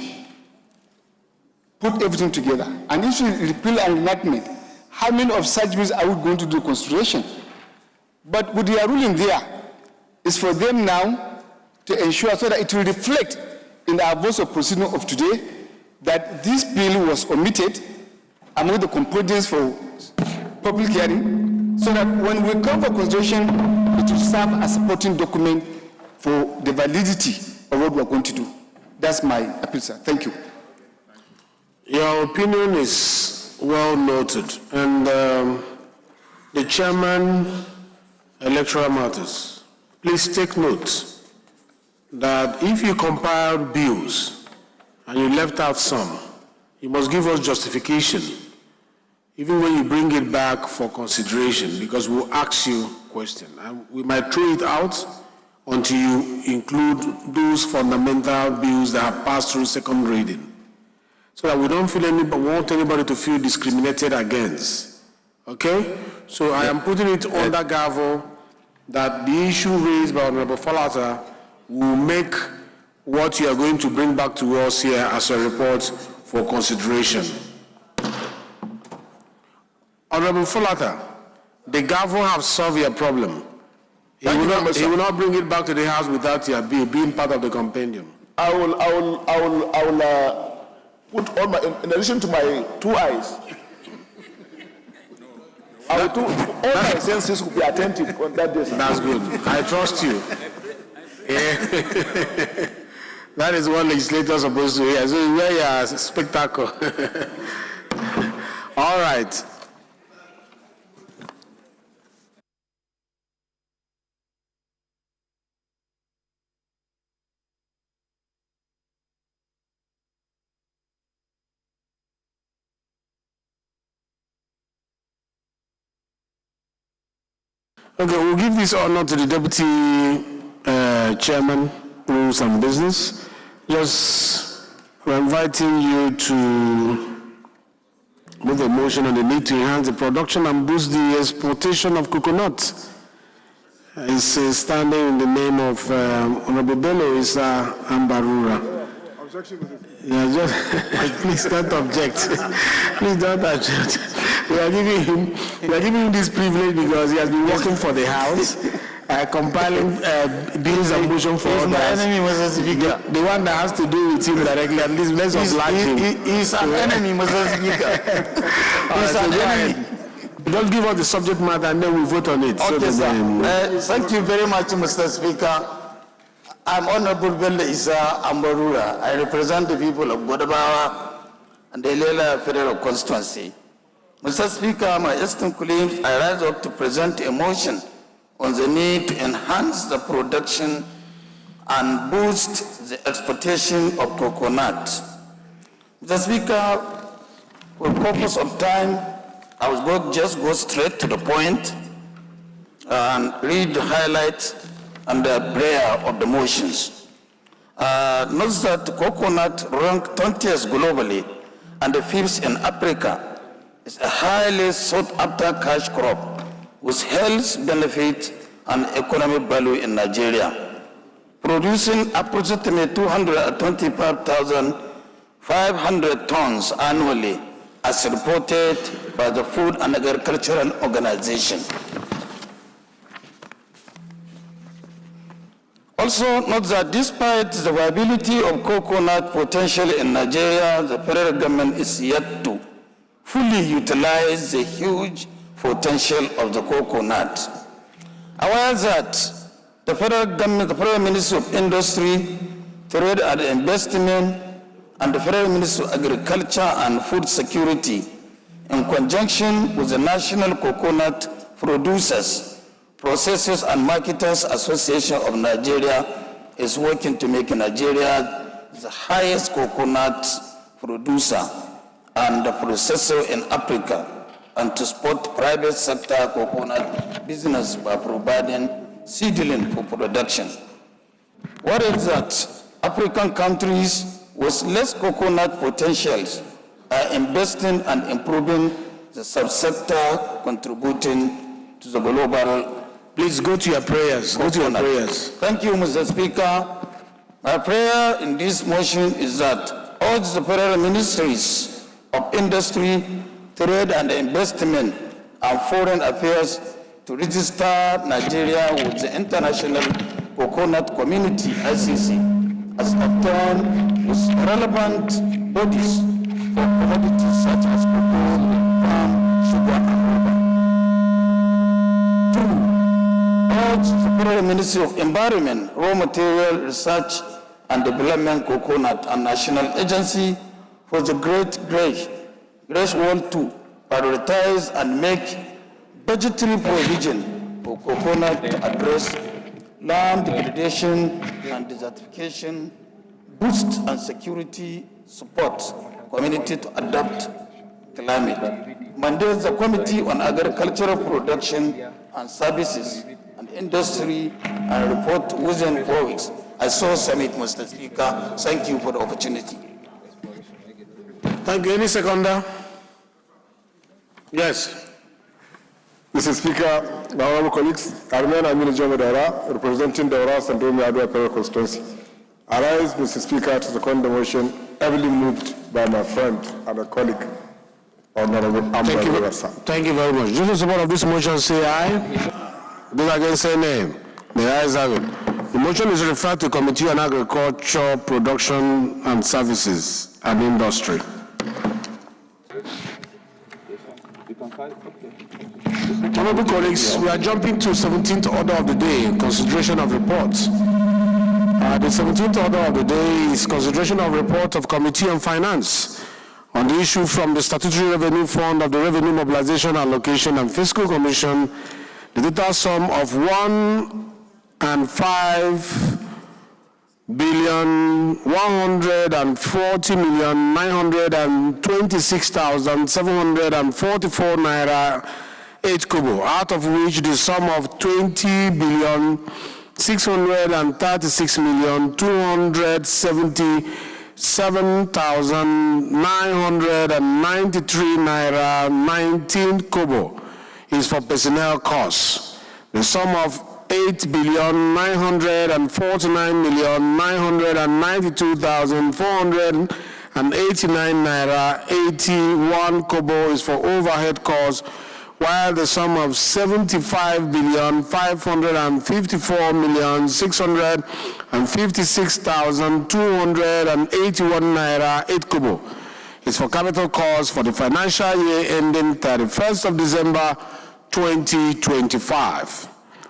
put everything together. And if you repeal and enactment, how many of such bills are we going to do consideration? But with their ruling there, is for them now to ensure so that it will reflect in the voice of proceeding of today that this bill was omitted among the components for public hearing, so that when we come for consideration, it will serve as a supporting document for the validity of what we are going to do. That's my appeal, sir. Thank you. Your opinion is well noted, and the chairman, Electoral Matters, please take note that if you compiled bills and you left out some, you must give us justification, even when you bring it back for consideration, because we'll ask you questions. And we might throw it out until you include those fundamental bills that have passed through second reading, so that we don't want anybody to feel discriminated against. Okay? So I am putting it under gavel that the issue raised by Honorable Falata will make what you are going to bring back to us here as a report for consideration. Honorable Falata, the gavel have solved your problem. He will not bring it back to the House without your bill being part of the compendium. I will put all my, in addition to my 2 eyes, all my senses will be attentive on that day. That's good. I trust you. Yeah. That is what legislators are supposed to hear. So you wear your spectacle. All right. Okay, we'll give this honor to the Deputy Chairman, Rules and Business. Just we're inviting you to move a motion on the need to enhance the production and boost the exportation of coconut. It's standing in the name of Honorable Bello Issa Ambarura. Yeah, just please don't object. Please don't object. We are giving him this privilege because he has been working for the House, compiling bills and motions for others. My enemy, Mr. Speaker. The one that has to do with him directly, at least let's oblige him. He's an enemy, Mr. Speaker. He's an enemy. Just give us the subject matter and then we vote on it. Okay, sir. Thank you very much, Mr. Speaker. I'm Honorable Bello Issa Ambarura. I represent the people of Bodabawa and the Ilela Federal Constituency. Mr. Speaker, my esteemed colleagues, I rise up to present a motion on the need to enhance the production and boost the exportation of coconut. Mr. Speaker, for the purpose of time, I will just go straight to the point and read the highlights and the prayer of the motions. Note that coconut ranked 20th globally and the 5th in Africa is a highly sought after cash crop with health benefit and economic value in Nigeria, producing approximately 225,500 tons annually as reported by the Food and Agricultural Organization. Also note that despite the viability of coconut potential in Nigeria, the federal government is yet to fully utilize the huge potential of the coconut. Aware that the federal government, the Federal Ministry of Industry, Trade and Investment, and the Federal Ministry of Agriculture and Food Security, in conjunction with the National Coconut Producers, Processors and Marketers Association of Nigeria, is working to make Nigeria the highest coconut producer and processor in Africa, and to support private sector coconut business by providing seedling for production. What is that? African countries with less coconut potentials are investing and improving the subsector, contributing to the global. Please go to your prayers. Go to your prayers. Thank you, Mr. Speaker. My prayer in this motion is that all the federal ministries of industry, trade and investment, and foreign affairs to register Nigeria with the International Coconut Community, ICC, as obtained with relevant bodies for commodities such as cocoa, palm, sugar, and rubber. 2. Urge the Federal Ministry of Environment, Raw Material Research and Development, Coconut, and National Agency for the Great Wall to prioritize and make budgetary provision for coconut to address land degradation and desertification, boost and security support community to adapt climate. Mandates the Committee on Agricultural Production and Services and Industry and report within 4 weeks. I so submit, Mr. Speaker. Thank you for the opportunity. Thank you. Any seconder? Yes. Mr. Speaker, my honorable colleagues, I remain Aminu Jomo Daura, representing Daura Sandomi Adwa Federal Constituency. I rise, Mr. Speaker, to second the motion heavily moved by my friend and a colleague, Honorable Amber Rasa. Thank you very much. Those in support of this motion say aye. Those against say nay. The ayes have it. The motion is referred to Committee on Agriculture, Production and Services and Industry. Honorable colleagues, we are jumping to 17th order of the day, consideration of reports. The 17th order of the day is consideration of report of Committee on Finance on the issue from the Statutory Revenue Fund of the Revenue Mobilization, Allocation and Fiscal Commission, the total sum of 105,140,926,744 naira 8 kobo, out of which the sum of 20,636,277,993 naira 19 kobo is for personnel costs. The sum of 8,949,992,489 naira 81 kobo is for overhead costs, while the sum of 75,554,656,281 naira 8 kobo is for capital costs for the financial year ending 31st of December 2025.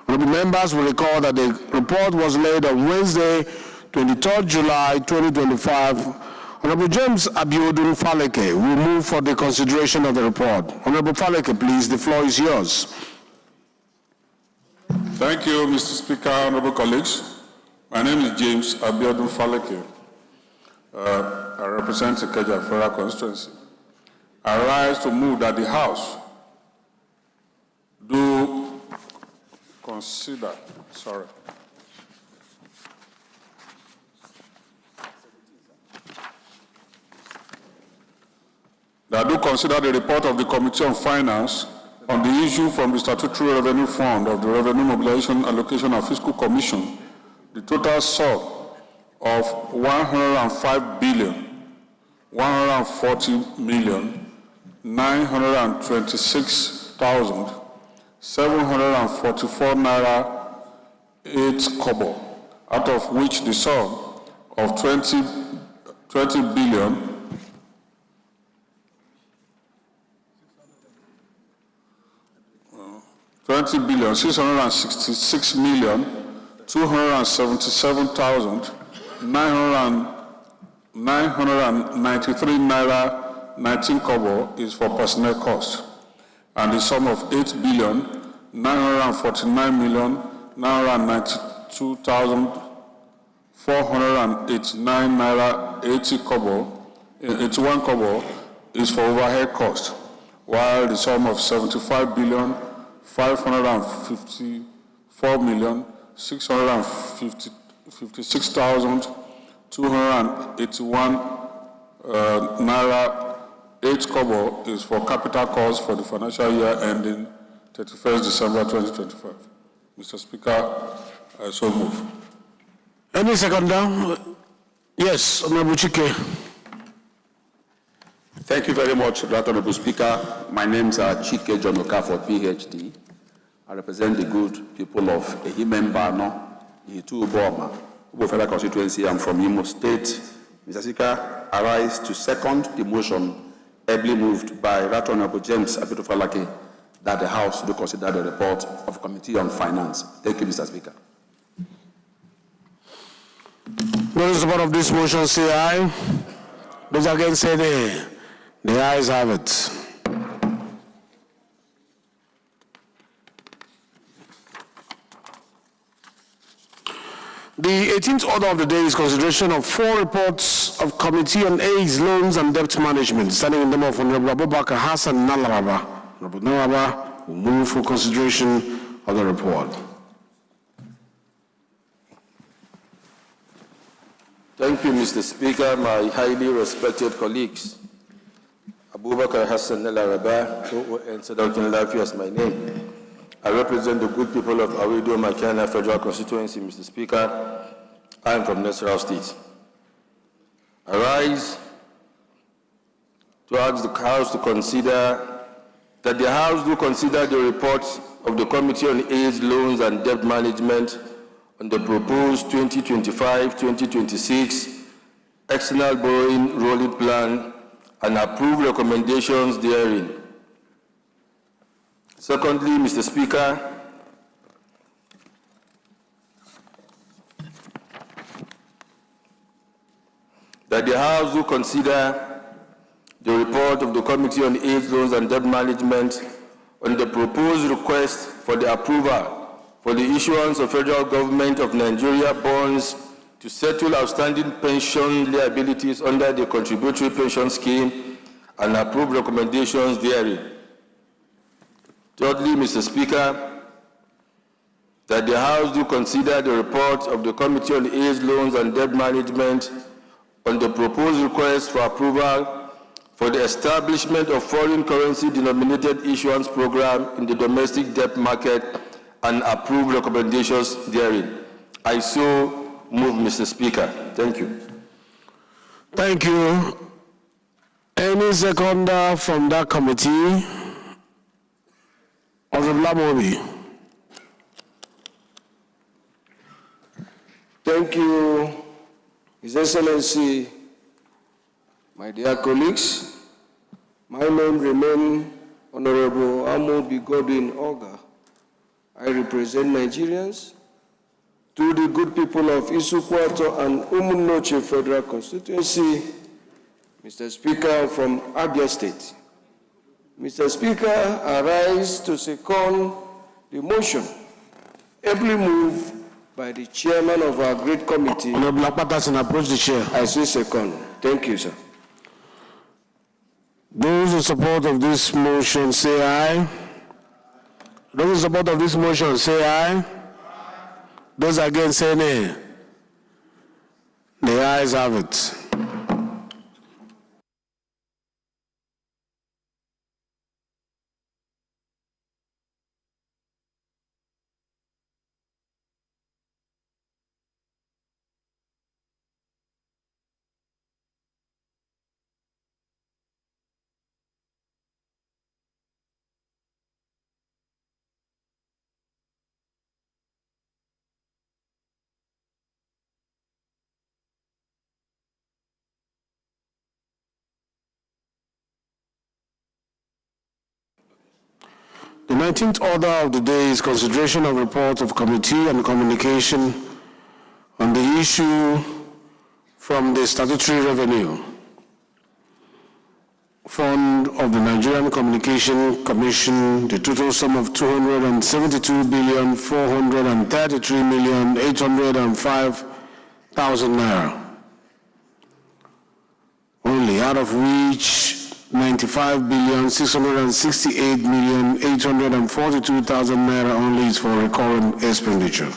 Honorable members will recall that the report was laid on Wednesday, 23rd July 2025. Honorable James Abiodun Faleke will move for the consideration of the report. Honorable Faleke, please, the floor is yours. Thank you, Mr. Speaker, honorable colleagues. My name is James Abiodun Faleke. I represent the Ikeja Federal Constituency. I rise to move that the House do consider, the report of the Committee on Finance on the issue from the Statutory Revenue Fund of the Revenue Mobilization, Allocation and Fiscal Commission, the total sum of 105,140,926,744 naira 8 kobo, out of which the sum of 20 billion 666,277,993 naira 19 kobo is for personnel costs, and the sum of 8,949,992,489 naira 81 kobo is for overhead costs, while the sum of 75,554,656,281 naira 8 kobo is for capital costs for the financial year ending 31st December 2025. Mr. Speaker, I so move. Any seconder? Yes, Honorable Chike. Thank you very much, Right Honorable Speaker. My name is Chike John Okafor, PhD. I represent the good people of Ehimembano, Itu Boma, Ubo Federal Constituency. I'm from Imo State. Mr. Speaker, I rise to second the motion ably moved by Right Honorable James Abiodun Faleke that the House do consider the report of the Committee on Finance. Thank you, Mr. Speaker. Those in support of this motion say aye. Those against say nay. The ayes have it. The 18th order of the day is consideration of 4 reports of Committee on AIDS, Loans and Debt Management, standing in the name of Honorable Abubakar Hassan Nalaraba. Honorable Nalaraba will move for consideration of the report. Thank you, Mr. Speaker, my highly respected colleagues. Abubakar Hassan Nalaraba, and Sadaukin Lafi as my name. I represent the good people of Awedo Makana Federal Constituency, Mr. Speaker. I am from Nasarawa State. I rise to ask the House to consider that the House do consider the report of the Committee on AIDS, Loans and Debt Management on the proposed 2025-2026 external borrowing rolling plan and approve recommendations therein. Secondly, Mr. Speaker, that the House will consider the report of the Committee on AIDS, Loans and Debt Management on the proposed request for the approval for the issuance of Federal Government of Nigeria bonds to settle outstanding pension liabilities under the Contributory Pension Scheme and approve recommendations therein. Thirdly, Mr. Speaker, that the House do consider the report of the Committee on AIDS, Loans and Debt Management on the proposed request for approval for the establishment of foreign currency denominated issuance program in the domestic debt market and approve recommendations therein. I so move, Mr. Speaker. Thank you. Thank you. Any seconder from that committee? Honorable Amobi. Thank you, His Excellency, my dear colleagues. My name remains Honorable Amobi Godwin Oga. I represent Nigerians. To the good people of Isukwato and Umunoche Federal Constituency, Mr. Speaker from Abia State. Mr. Speaker, I rise to second the motion ably moved by the chairman of our great committee. Honorable Akpatasin, approach the chair. I say second. Thank you, sir. Those in support of this motion say aye. Those in support of this motion say aye. Those against say nay. The ayes have it. The 19th order of the day is consideration of report of committee and communication on the issue from the statutory revenue fund of the Nigerian Communication Commission, the total sum of 272,433,805,000 naira. Only, out of which 95,668,842,000 naira only is for recurrent expenditure.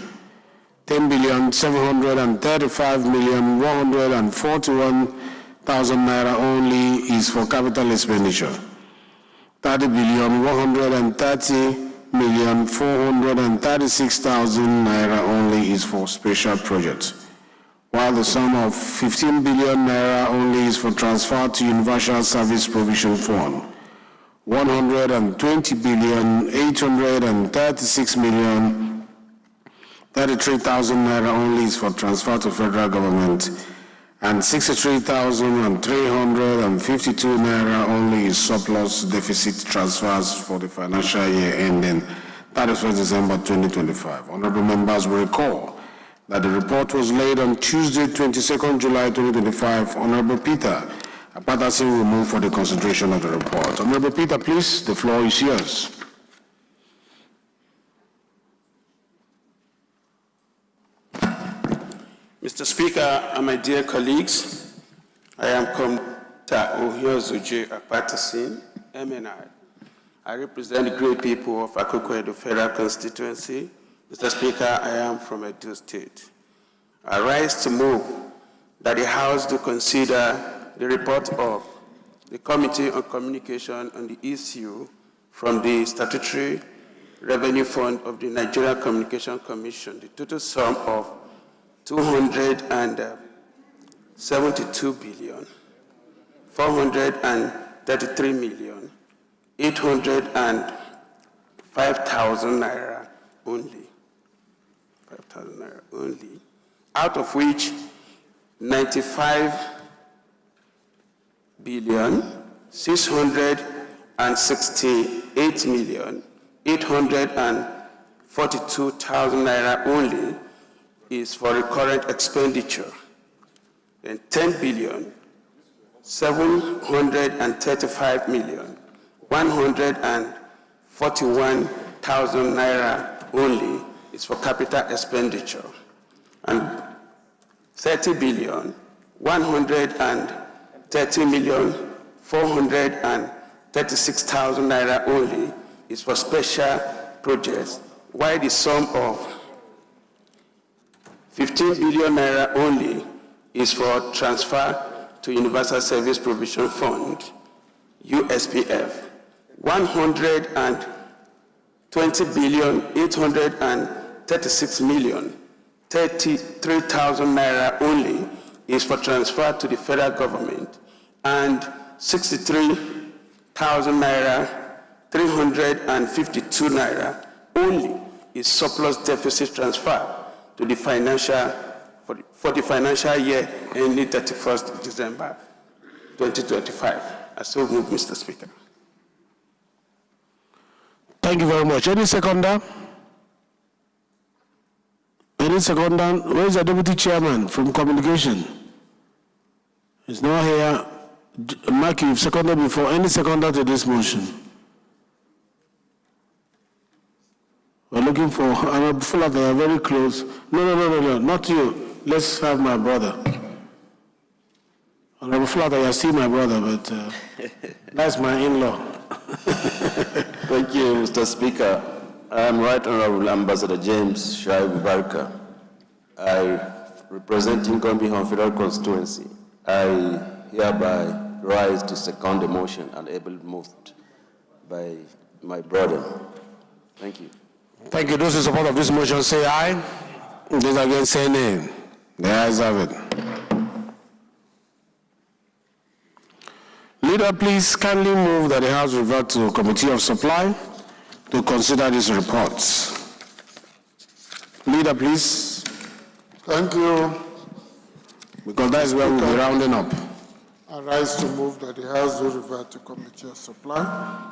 10,735,141,000 naira only is for capital expenditure. 30,130,436,000 naira only is for special projects, while the sum of 15 billion naira only is for transfer to Universal Service Provision Fund. 120,836,033,000 naira only is for transfer to federal government, and 63,352 naira only is surplus deficit transfers for the financial year ending 31st December 2025. Honorable members will recall that the report was laid on Tuesday, 22nd July 2025. Honorable Peter Akpatasin will move for the consideration of the report. Honorable Peter, please, the floor is yours. Mr. Speaker and my dear colleagues, I am Comta Ohiozoje Akpatasin, MNI. I represent the great people of Akoko-Edo Federal Constituency. Mr. Speaker, I am from Edo State. I rise to move that the House do consider the report of the Committee on Communication on the issue from the Statutory Revenue Fund of the Nigerian Communication Commission, the total sum of 272,433,805,000 naira only. 5,000 naira only, out of which 95,668,842,000 naira only is for recurrent expenditure, and 10,735,141,000 naira only is for capital expenditure, and 30,130,436,000 naira only is for special projects, while the sum of 15 billion naira only is for transfer to Universal Service Provision Fund, USPF. 120 billion 836 million 33,000 naira only is for transfer to the federal government, and 63,000 naira 352 naira only is surplus deficit transfer to the financial for the financial year ending 31st December 2025. I so move, Mr. Speaker. Thank you very much. Any seconder? Any seconder? Where is the deputy chairman from communication? He's not here. Mark, you've seconded before. Any seconder to this motion? We're looking for, I'm full of, they are very close. No, not you. Let's have my brother. Honorable Flatter, you see my brother, but that's my in-law. Thank you, Mr. Speaker. I am Right Honorable Ambassador James Shaibu Barka. I, representing Gombe Home Federal Constituency, I hereby rise to second the motion and able moved by my brother. Thank you. Thank you. Those in support of this motion say aye. Those against say nay. The ayes have it. Leader, please kindly move that the House revert to Committee of Supply to consider these reports. Leader, please. Thank you. Because that is where we'll be rounding up. I rise to move that the House will revert to Committee of Supply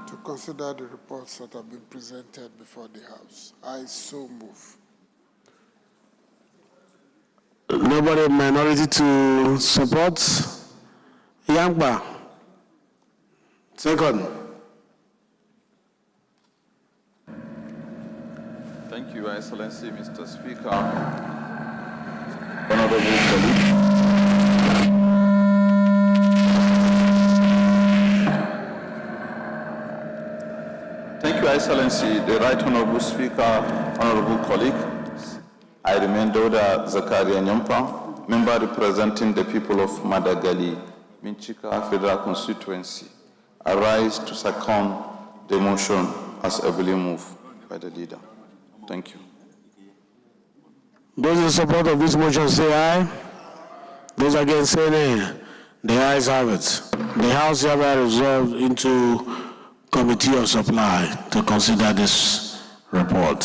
to consider the reports that have been presented before the House. I so move. Nobody minority to support? Yangba. Second. Thank you, Your Excellency, Mr. Speaker. Honorable colleagues. Thank you, Your Excellency, the Right Honorable Speaker, honorable colleague. I remain Dauda Zakaria Nyampa, member representing the people of Madagali, Minchika Federal Constituency. I rise to second the motion as ably moved by the leader. Thank you. Those in support of this motion say aye. Those against say nay. The ayes have it. The House hereby resolved into Committee of Supply to consider this report.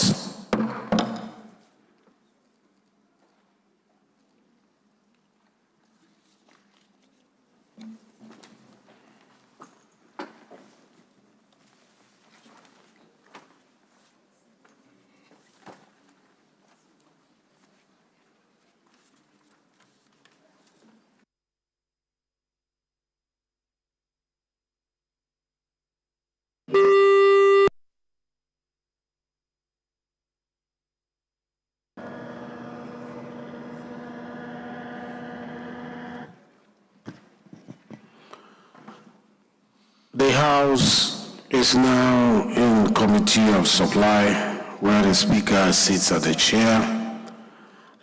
The House is now in Committee of Supply, where the Speaker sits at the chair.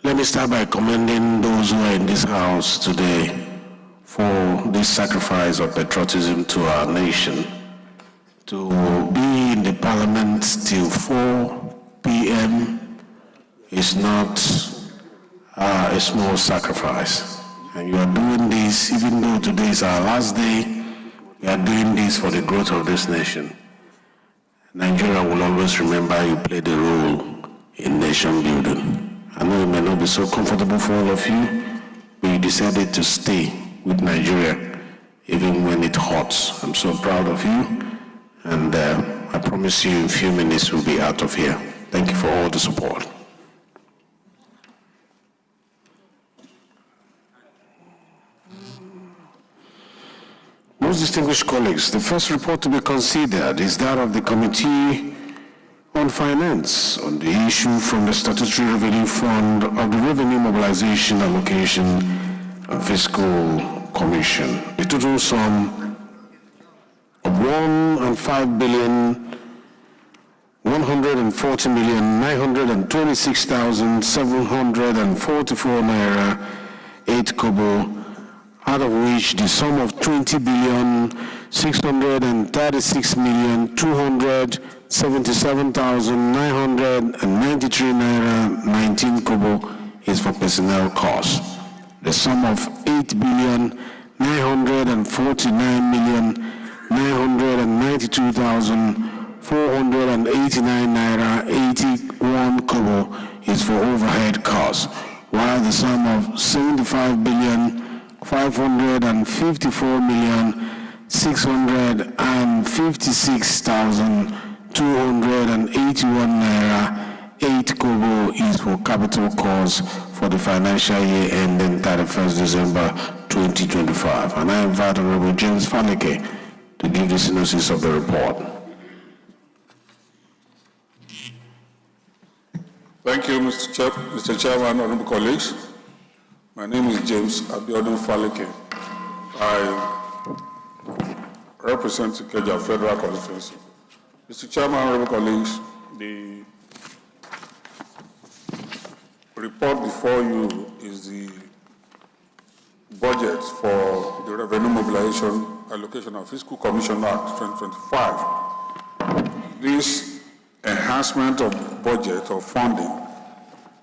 Let me start by commending those who are in this House today for this sacrifice of patriotism to our nation. To be in the Parliament till 4 p.m. is not a small sacrifice. And you are doing this, even though today is our last day, we are doing this for the growth of this nation. Nigeria will always remember you played a role in nation building. I know it may not be so comfortable for all of you, but you decided to stay with Nigeria even when it hurts. I'm so proud of you, and I promise you in a few minutes we'll be out of here. Thank you for all the support. Most distinguished colleagues, the first report to be considered is that of the Committee on Finance on the issue from the Statutory Revenue Fund of the Revenue Mobilization Allocation and Fiscal Commission. The total sum of $1.5 billion 140,926,744 naira 8 kobo, out of which the sum of 20,636,277,993 naira 19 kobo is for personnel costs. The sum of 8,949,992,489 naira 81 kobo is for overhead costs, while the sum of 75,554,656,281 naira 8 kobo is for capital costs for the financial year ending 31st December 2025. And I invite Honorable James Faleke to give the synopsis of the report. Thank you, Mr. Chairman, honorable colleagues. My name is James Abiodun Faleke. I represent Ikeja Federal Constituency. Mr. Chairman, honorable colleagues, the report before you is the budget for the Revenue Mobilization Allocation of Fiscal Commission Act 2025. This enhancement of budget or funding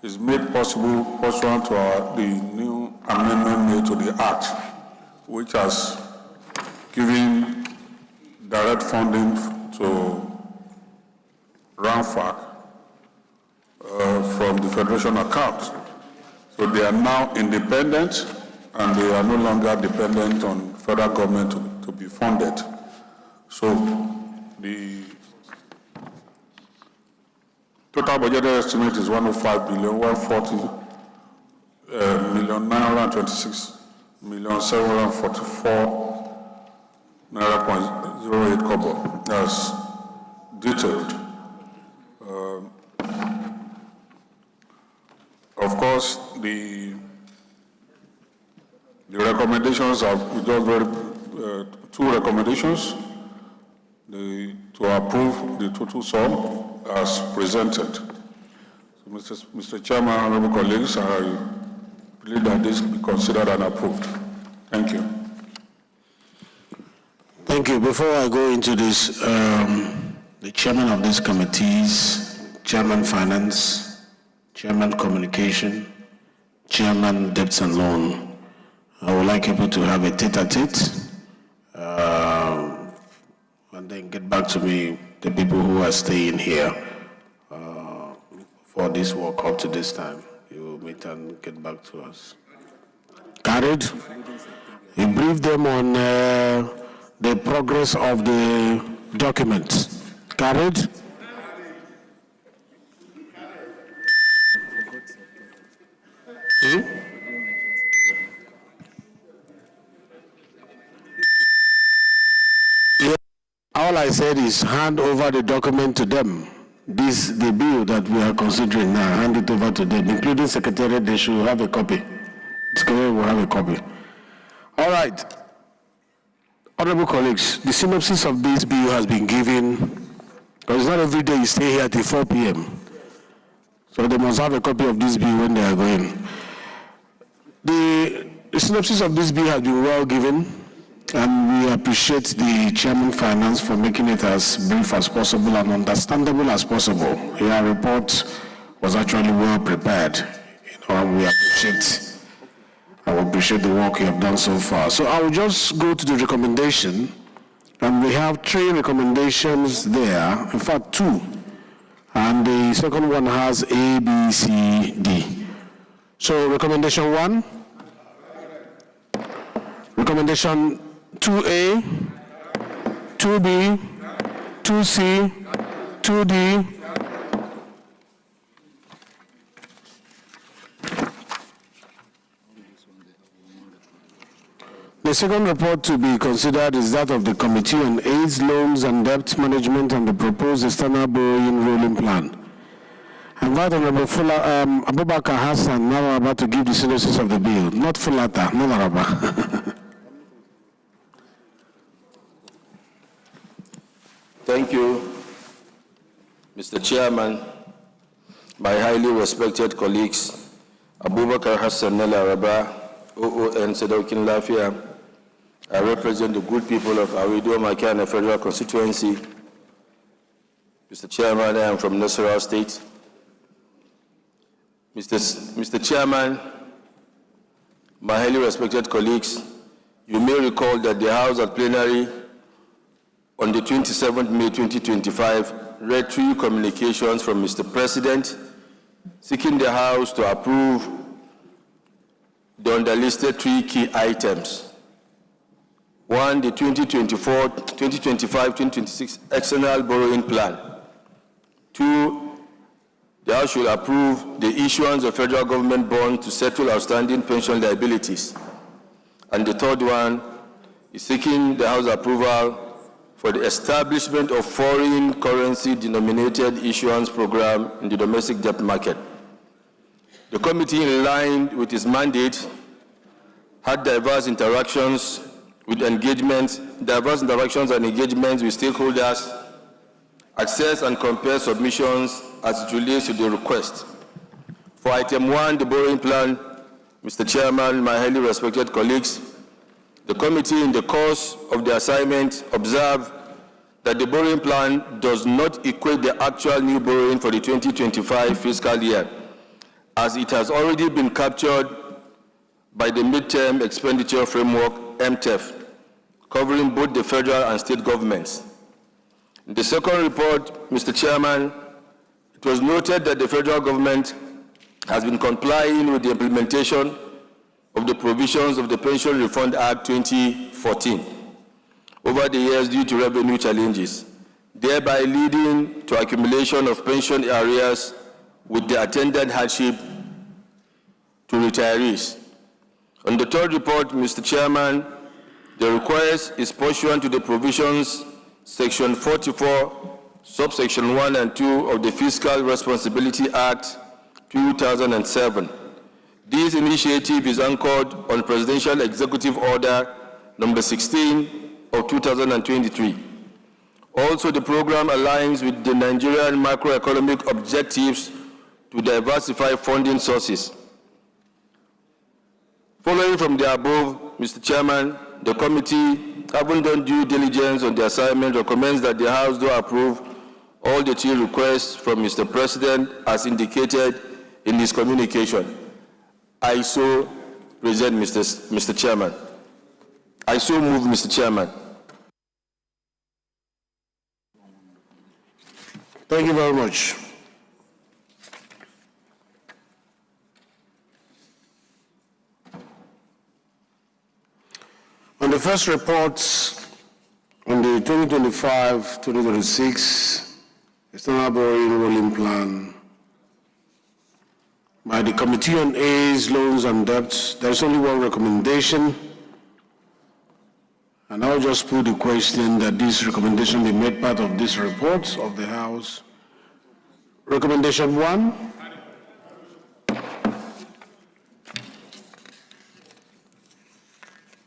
is made possible pursuant to the new amendment made to the Act, which has given direct funding to RAMFAC from the Federation account. So they are now independent and they are no longer dependent on federal government to be funded. So the total budgeted estimate is 105,140,926,744 naira 0.08 kobo. That's detailed. Of course, the recommendations are just very two recommendations: to approve the total sum as presented. So, Mr. Chairman, honorable colleagues, I believe that this be considered and approved. Thank you. Thank you. Before I go into this, the chairman of these committees, Chairman Finance, Chairman Communication, Chairman Debts and Loan, I would like people to have a tete-a-tete and then get back to me, the people who are staying here for this work up to this time. You will meet and get back to us. Carried? You brief them on the progress of the documents. Carried? Yeah. All I said is hand over the document to them. The bill that we are considering now, hand it over to them, including Secretariat. They should have a copy. Secretariat will have a copy. All right. Honorable colleagues, the synopsis of this bill has been given, because it's not every day you stay here till 4 p.m. So they must have a copy of this bill when they are going. The synopsis of this bill has been well given, and we appreciate the Chairman Finance for making it as brief as possible and understandable as possible. Your report was actually well prepared, and we appreciate the work you have done so far. So I will just go to the recommendation, and we have 3 recommendations there, in fact 2, and the second one has A, B, C, D. So recommendation 1, recommendation 2A, 2B, 2C, 2D, the second report to be considered is that of the Committee on AIDS, Loans and Debt Management and the proposed external borrowing rolling plan. I invite Honorable Abubakar Hassan now about to give the synopsis of the bill. Not Fulata, not Araba. Thank you, Mr. Chairman, my highly respected colleagues, Abubakar Hassan Nalaraba, OON Sedaukin Lafia, I represent the good people of Awido Makana Federal Constituency. Mr. Chairman, I am from Nasarawa State. Mr. Chairman, my highly respected colleagues, you may recall that the House at plenary on the 27th May 2025 read 3 communications from Mr. President seeking the House to approve the underlisted 3 key items. 1, the 2025-2026 external borrowing plan. 2, the House should approve the issuance of federal government bonds to settle outstanding pension liabilities. And the 3rd one is seeking the House approval for the establishment of foreign currency denominated issuance program in the domestic debt market. The committee, in line with its mandate, had diverse interactions and engagements with stakeholders, access and compare submissions as it relates to the request. For item 1, the borrowing plan, Mr. Chairman, my highly respected colleagues, the committee in the course of the assignment observed that the borrowing plan does not equate the actual new borrowing for the 2025 fiscal year, as it has already been captured by the Midterm Expenditure Framework, MTEF, covering both the federal and state governments. In the second report, Mr. Chairman, it was noted that the federal government has been complying with the implementation of the provisions of the Pension Reform Act 2014 over the years due to revenue challenges, thereby leading to accumulation of pension arrears with the attendant hardship to retirees. On the third report, Mr. Chairman, the request is pursuant to the provisions Section 44, subsection 1 and 2 of the Fiscal Responsibility Act 2007. This initiative is anchored on Presidential Executive Order number 16 of 2023. Also, the program aligns with the Nigerian macroeconomic objectives to diversify funding sources. Following from the above, Mr. Chairman, the committee, having done due diligence on the assignment, recommends that the House do approve all the 3 requests from Mr. President as indicated in his communication. I so present, Mr. Chairman. I so move, Mr. Chairman. Thank you very much. On the first report on the 2025-2026 external borrowing rolling plan by the Committee on Aid, Loans and Debts, there is only one recommendation, and I'll just put the question that this recommendation be made part of this report of the House. Recommendation 1.